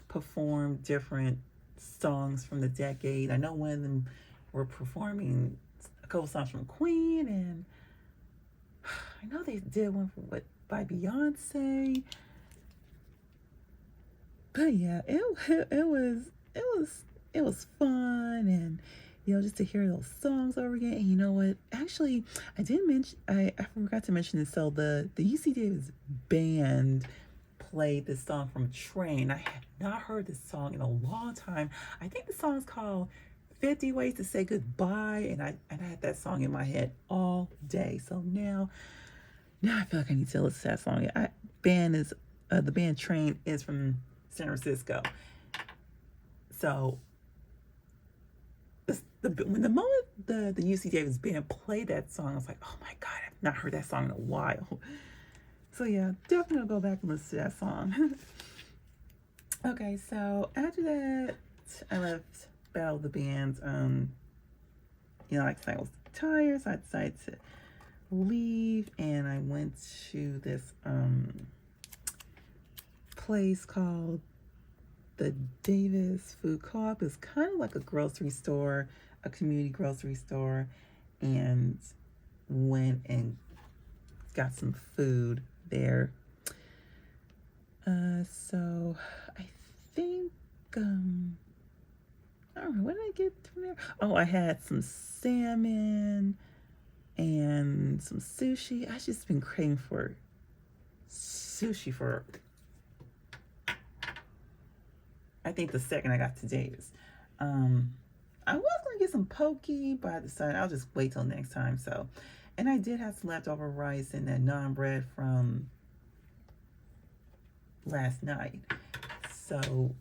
performed different songs from the decade. I know one of them were performing a couple songs from Queen, and I know they did one by Beyonce. But yeah, it was fun, and you know, just to hear those songs over again. And you know what? Actually, I forgot to mention this. So the UC Davis band played this song from Train. I had not heard this song in a long time. I think the song's called 50 Ways to Say Goodbye, and I had that song in my head all day. So now I feel like I need to listen to that song. The band Train is from San Francisco. So when the moment the UC Davis band played that song, I was like, oh my God, I've not heard that song in a while. So yeah, definitely gonna go back and listen to that song. Okay, so after that, I left Battle of the Bands. You know, like I said, I was tired, so I decided to leave, and I went to this place called the Davis Food Co-op. It's kind of like a grocery store, a community grocery store, and went and got some food there. So I think I don't know, what did I get from there? Oh, I had some salmon and some sushi. I've just been craving for sushi for, I think, the second I got to Davis. I was going to get some poke, but I decided I'll just wait till next time. So, and I did have some leftover rice and that naan bread from last night. So,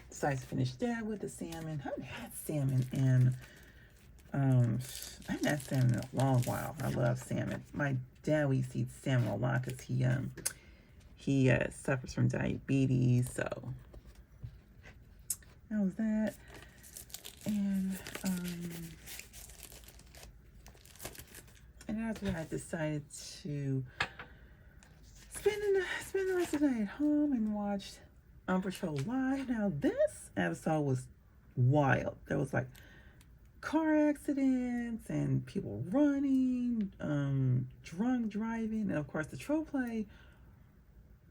decided to finish that with the salmon. I haven't had salmon in, I haven't had salmon in a long while. I love salmon. My dad, we used to eat salmon a lot because he suffers from diabetes. So that was that. And after that, I decided to spend the rest of the night at home and watched Patrol Live. Now this episode was wild. There was like car accidents and people running, drunk driving, and of course the troll play.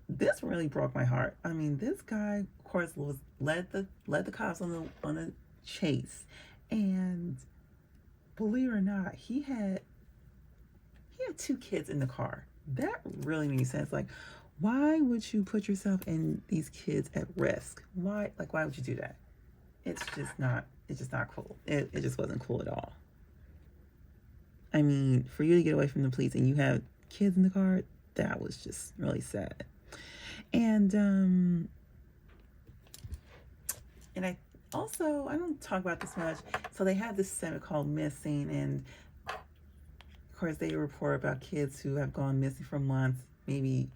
This really broke my heart. I mean, this guy, of course, led the cops on a chase, and believe it or not, he had 2 kids in the car. That really made sense. Like, why would you put yourself and these kids at risk? Why would you do that? It's just not cool. It just wasn't cool at all. I mean, for you to get away from the police and you have kids in the car, that was just really sad. And I don't talk about this much. So they have this segment called Missing, and of course they report about kids who have gone missing for months, maybe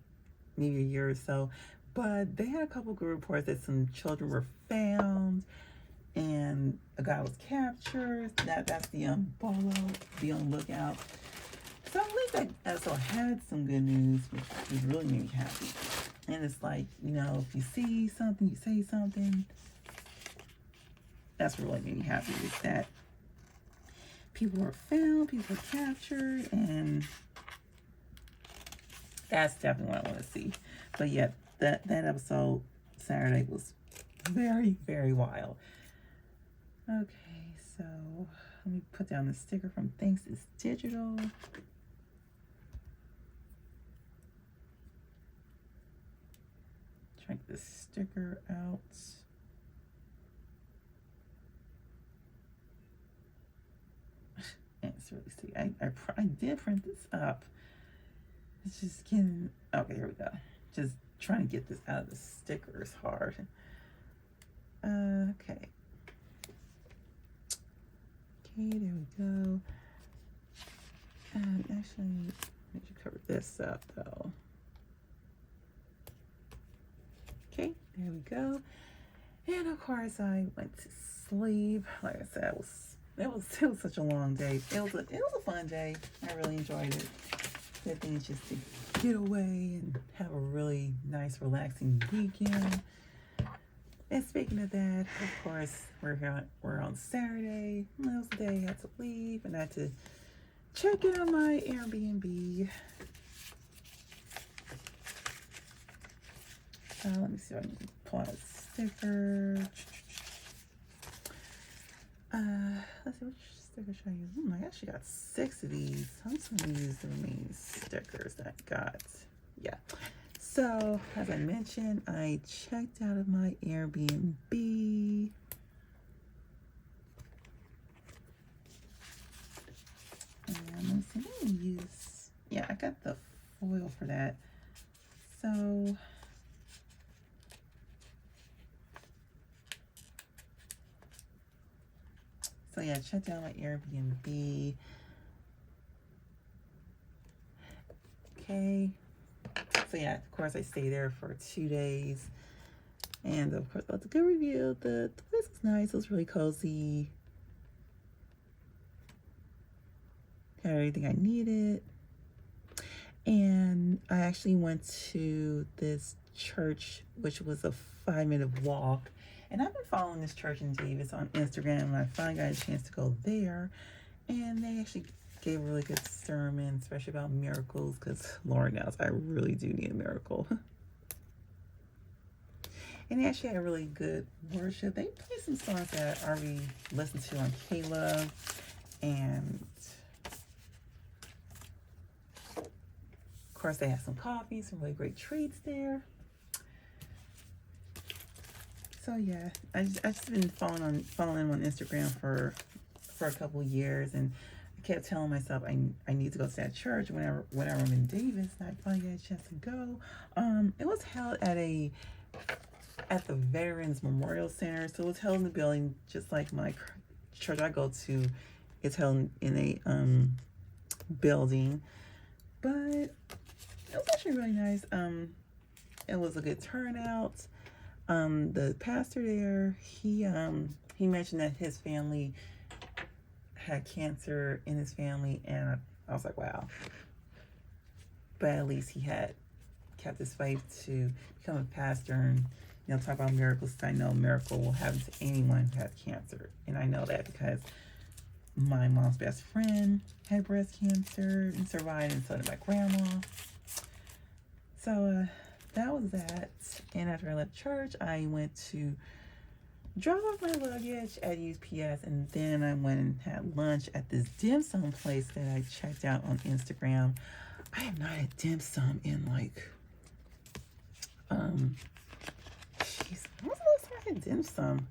a year or so. But they had a couple good reports that some children were found and a guy was captured. That's the Bolo. Be on the lookout. So at least that episode had some good news, which really made me happy. And it's like, if you see something, you say something. That's what really made me happy, is that people were found, people were captured, and that's definitely what I want to see. But yeah, that episode Saturday was very, very wild. Okay, so let me put down the sticker from Thanks It's Digital. Check this sticker out. It's really sweet. I did print this up. It's just getting, okay, here we go. Just trying to get this out of the sticker is hard. Okay. Okay, there we go. Actually, I should cover this up though. Okay, there we go. And of course, I went to sleep. Like I said, it was such a long day. It was a fun day. I really enjoyed it. Good thing is just to get away and have a really nice, relaxing weekend. And speaking of that, of course, we're on Saturday. That was the day I had to leave, and I had to check in on my Airbnb. Let me see if I can pull out a sticker. Let's see, which sticker should I use? I actually got 6 of these. I'm just going to use the remaining stickers that I got. Yeah. So, as I mentioned, I checked out of my Airbnb. And let me see, let me use, yeah, I got the foil for that. So, yeah, I checked out my Airbnb. Okay. So yeah, of course I stayed there for 2 days. And of course, that's a good review. The place was nice. It was really cozy. Had everything I needed. And I actually went to this church, which was a 5-minute walk. And I've been following this church in Davis on Instagram, and I finally got a chance to go there. And they actually gave a really good sermon, especially about miracles, because Lord knows I really do need a miracle. And they actually had a really good worship. They played some songs that I already listened to on K-Love. And of course, they had some coffee, some really great treats there. So yeah, I just been following them on Instagram for a couple years, and I kept telling myself I need to go to that church whenever I'm in Davis, and I finally got a chance to go. It was held at the Veterans Memorial Center, so it was held in the building just like my church I go to. It's held in a building, but it was actually really nice. It was a good turnout. The pastor there, he mentioned that his family had cancer in his family, and I was like, wow. But at least he had kept this faith to become a pastor and, you know, talk about miracles. I know a miracle will happen to anyone who has cancer. And I know that because my mom's best friend had breast cancer and survived, and so did my grandma. So that was that. And after I left church, I went to drop off my luggage at UPS, and then I went and had lunch at this dim sum place that I checked out on Instagram. I have not had dim sum in like, jeez, when was the last time I had dim sum?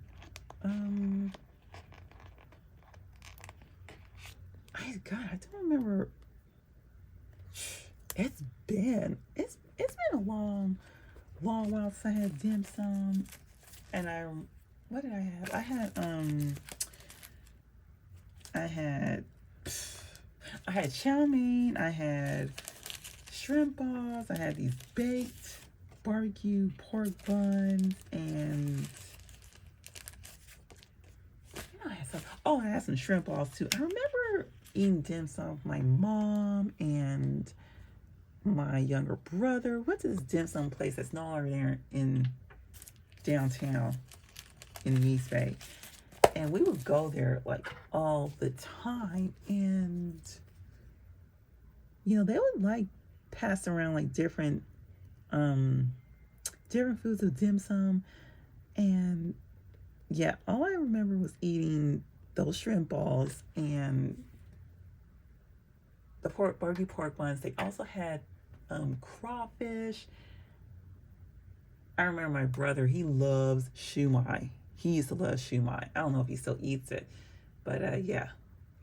I don't remember. It's been a long while since I had dim sum. And what did I have? I had chow mein, I had shrimp balls, I had these baked barbecue pork buns, and I had some shrimp balls too. I remember eating dim sum with my mom and my younger brother. Went to this dim sum place that's no longer there in downtown in the East Bay. And we would go there like all the time. And, you know, they would like pass around like different foods of dim sum. And yeah, all I remember was eating those shrimp balls and the barbecue pork buns. They also had crawfish. I remember my brother, he loves shumai. He used to love shumai. I don't know if he still eats it, but yeah,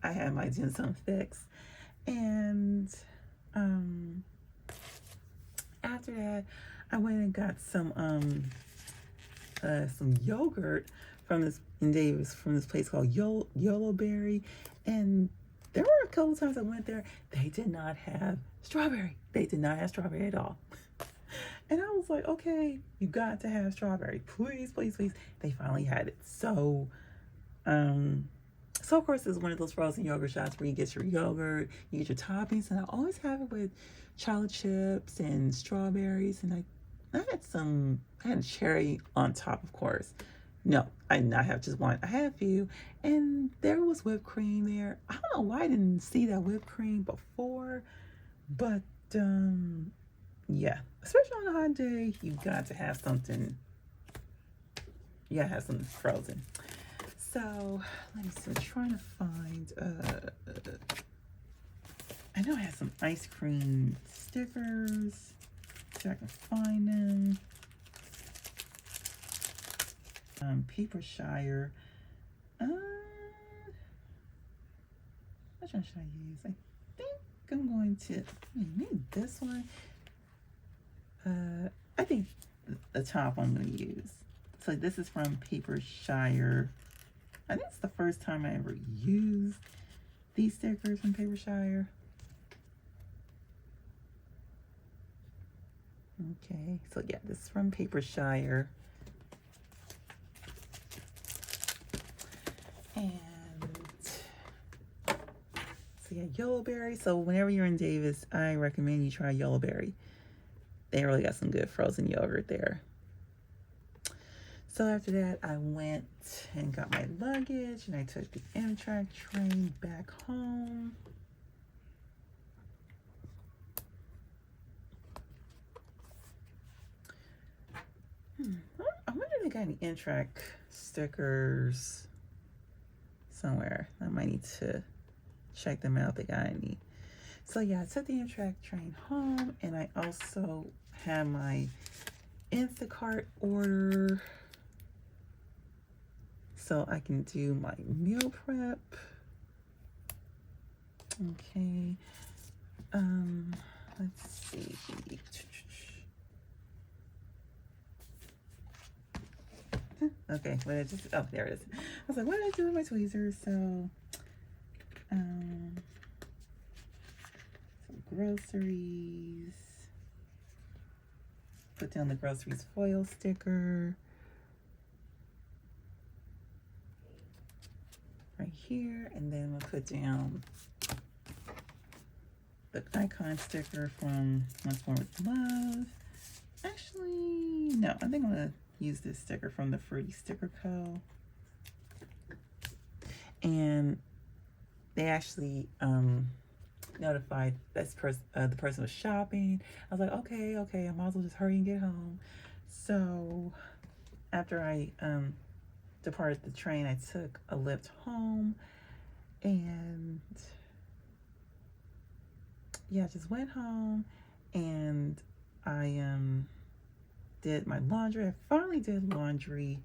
I had my dim sum fix. And after that, I went and got some yogurt from this place called Yolo Berry. And there were a couple times I went there, they did not have strawberry. They did not have strawberry at all. And I was like, okay, you got to have strawberry. Please, please, please. They finally had it. So of course, it's one of those frozen yogurt shops where you get your yogurt, you get your toppings, and I always have it with chocolate chips and strawberries. And I had a cherry on top, of course. No, I did not have just one. I had a few, and there was whipped cream there. I don't know why I didn't see that whipped cream before, but yeah, especially on a hot day, you got to have something. You gotta have something frozen. So let me see. I'm trying to find. I know I have some ice cream stickers. See if I can find them. Paper Shire. Which one should I use? I think I'm going to maybe this one. I think the top one I'm going to use. So this is from Paper Shire. I think it's the first time I ever used these stickers from Paper Shire. Okay, so yeah, this is from Paper Shire. And so yeah, Yellow Berry. So whenever you're in Davis, I recommend you try Yellow Berry. They really got some good frozen yogurt there. So after that, I went and got my luggage, and I took the Amtrak train back home. I wonder if they got any Amtrak stickers somewhere. I might need to check them out if they got any. So yeah, I took the Amtrak train home, and I also had my Instacart order so I can do my meal prep. Okay. Let's see. Okay, what did I just, oh, there it is. I was like, what did I do with my tweezers? So, some groceries. Put down the groceries foil sticker. Right here, and then we'll put down the icon sticker from Once More with Love. Actually, no, I think I'm gonna use this sticker from the Fruiti Sticker Co. And they actually notified this person, the person was shopping. I was like, okay, I might as well just hurry and get home. So after I departed the train, I took a lift home, and yeah, I just went home, and I did my laundry. I finally did laundry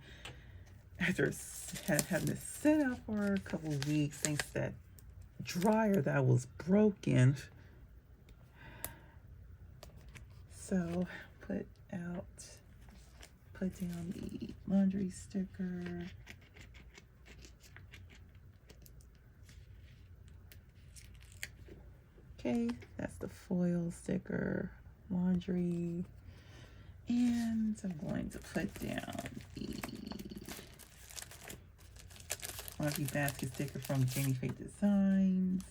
after having to sit out for a couple of weeks thanks to that dryer that was broken. So put down the laundry sticker. Okay, that's the foil sticker, laundry. And I'm going to put down the laundry basket sticker from Jamie Faith Designs.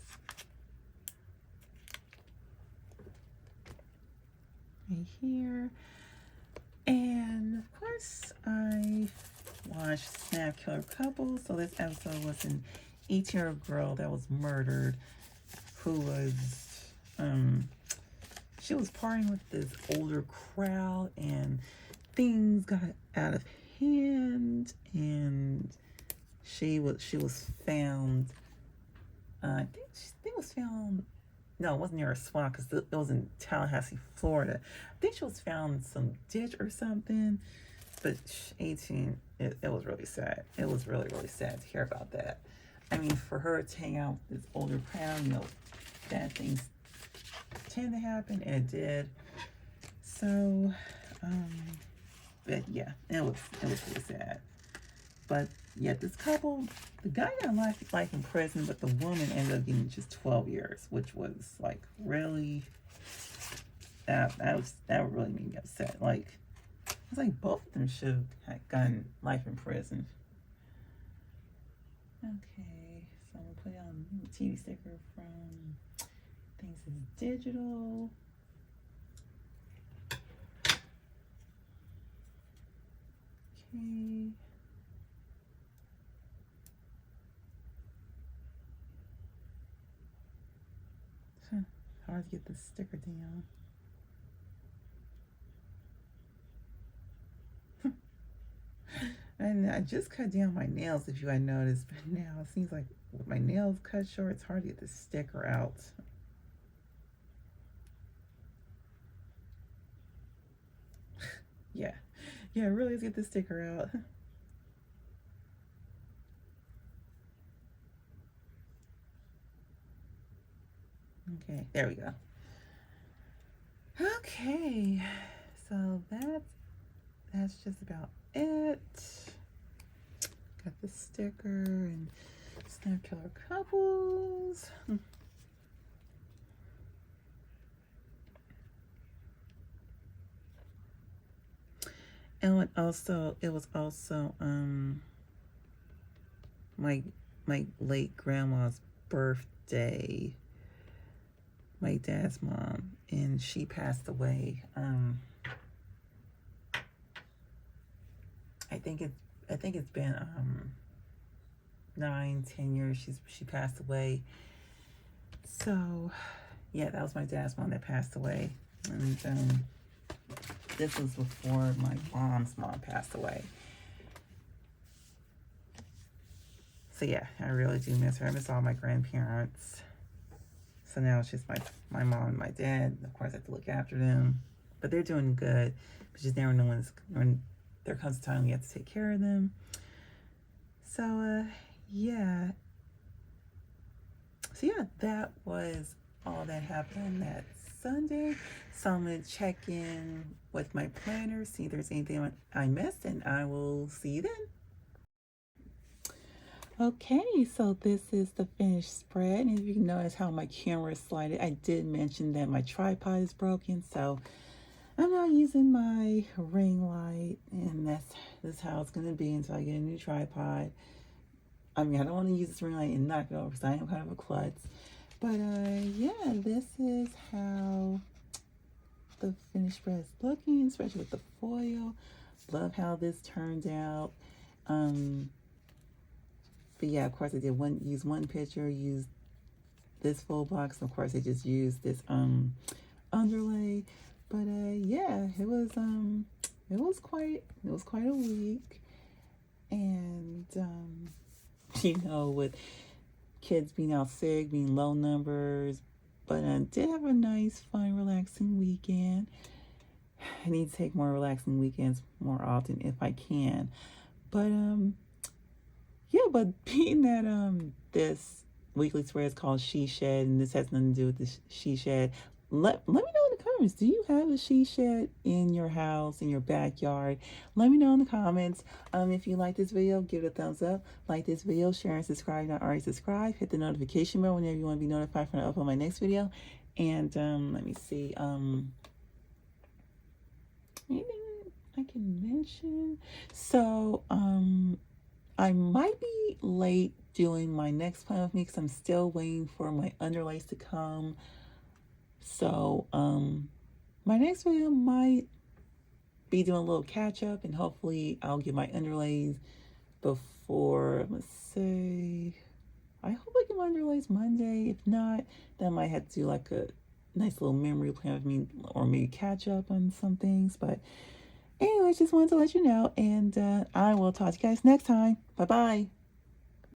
Right here. And of course, I watched Snap Killer Couple. So this episode was an 18-year-old girl that was murdered, who was she was partying with this older crowd, and things got out of hand, and she was found. I think it was found. No, it wasn't near a swamp because it was in Tallahassee, Florida. I think she was found in some ditch or something. But 18, it was really sad. It was really, really sad to hear about that. I mean, for her to hang out with this older crowd, you know, bad things tend to happen, and it did. So, but yeah, it was really sad. But yeah, this couple, the guy got life in prison, but the woman ended up getting just 12 years, which was like really, that really made me upset. Like, it's like both of them should have gotten life in prison. Okay, so I'm gonna put on a TV sticker from Things is Digital. Okay. Hard to get the sticker down. And I just cut down my nails, if you had noticed, but now it seems like with my nails cut short, it's hard to get the sticker out. Yeah, really, let's get the sticker out. Okay, there we go. Okay, so that's just about it. Got the sticker and Snap Killer Couples. And it was also my late grandma's birthday, my dad's mom, and she passed away. I think it's been 9-10 years she passed away. So yeah, that was my dad's mom that passed away, and this was before my mom's mom passed away. So yeah, I really do miss her. I miss all my grandparents. So now it's just my mom and my dad. Of course, I have to look after them, but they're doing good. But just never know when there comes a time we have to take care of them. So yeah. So yeah, that was all that happened that Sunday. So I'm gonna check in with my planner, see if there's anything I missed, and I will see you then. Okay, so this is the finished spread, and if you can notice how my camera is slided, I did mention that my tripod is broken, so I'm not using my ring light, and that's how it's gonna be until I get a new tripod. I mean, I don't want to use this ring light and knock it over because I am kind of a klutz. But yeah, this is how the finished spread dress looking, especially with the foil. Love how this turned out. But yeah, of course I did use one picture, use this full box. Of course I just used this underlay. But yeah, it was quite a week. And you know, with kids being out sick, being low numbers, but I did have a nice, fun, relaxing weekend. I need to take more relaxing weekends more often if I can. But yeah, but being that this weekly swear is called She Shed, and this has nothing to do with the She Shed. Let me know in the comments. Do you have a she shed in your house, in your backyard? Let me know in the comments. If you like this video, give it a thumbs up. Like this video, share and subscribe. If not already subscribed, hit the notification bell whenever you want to be notified when I upload my next video. And let me see. Anything I can mention? So I might be late doing my next plan with me because I'm still waiting for my underlays to come. So my next video might be doing a little catch up, and hopefully I'll get my underlays before, let's say, I hope I get my underlays Monday. If not, then I might have to do like a nice little memory plan with me, or maybe catch up on some things. But anyways, just wanted to let you know, and I will talk to you guys next time. Bye bye.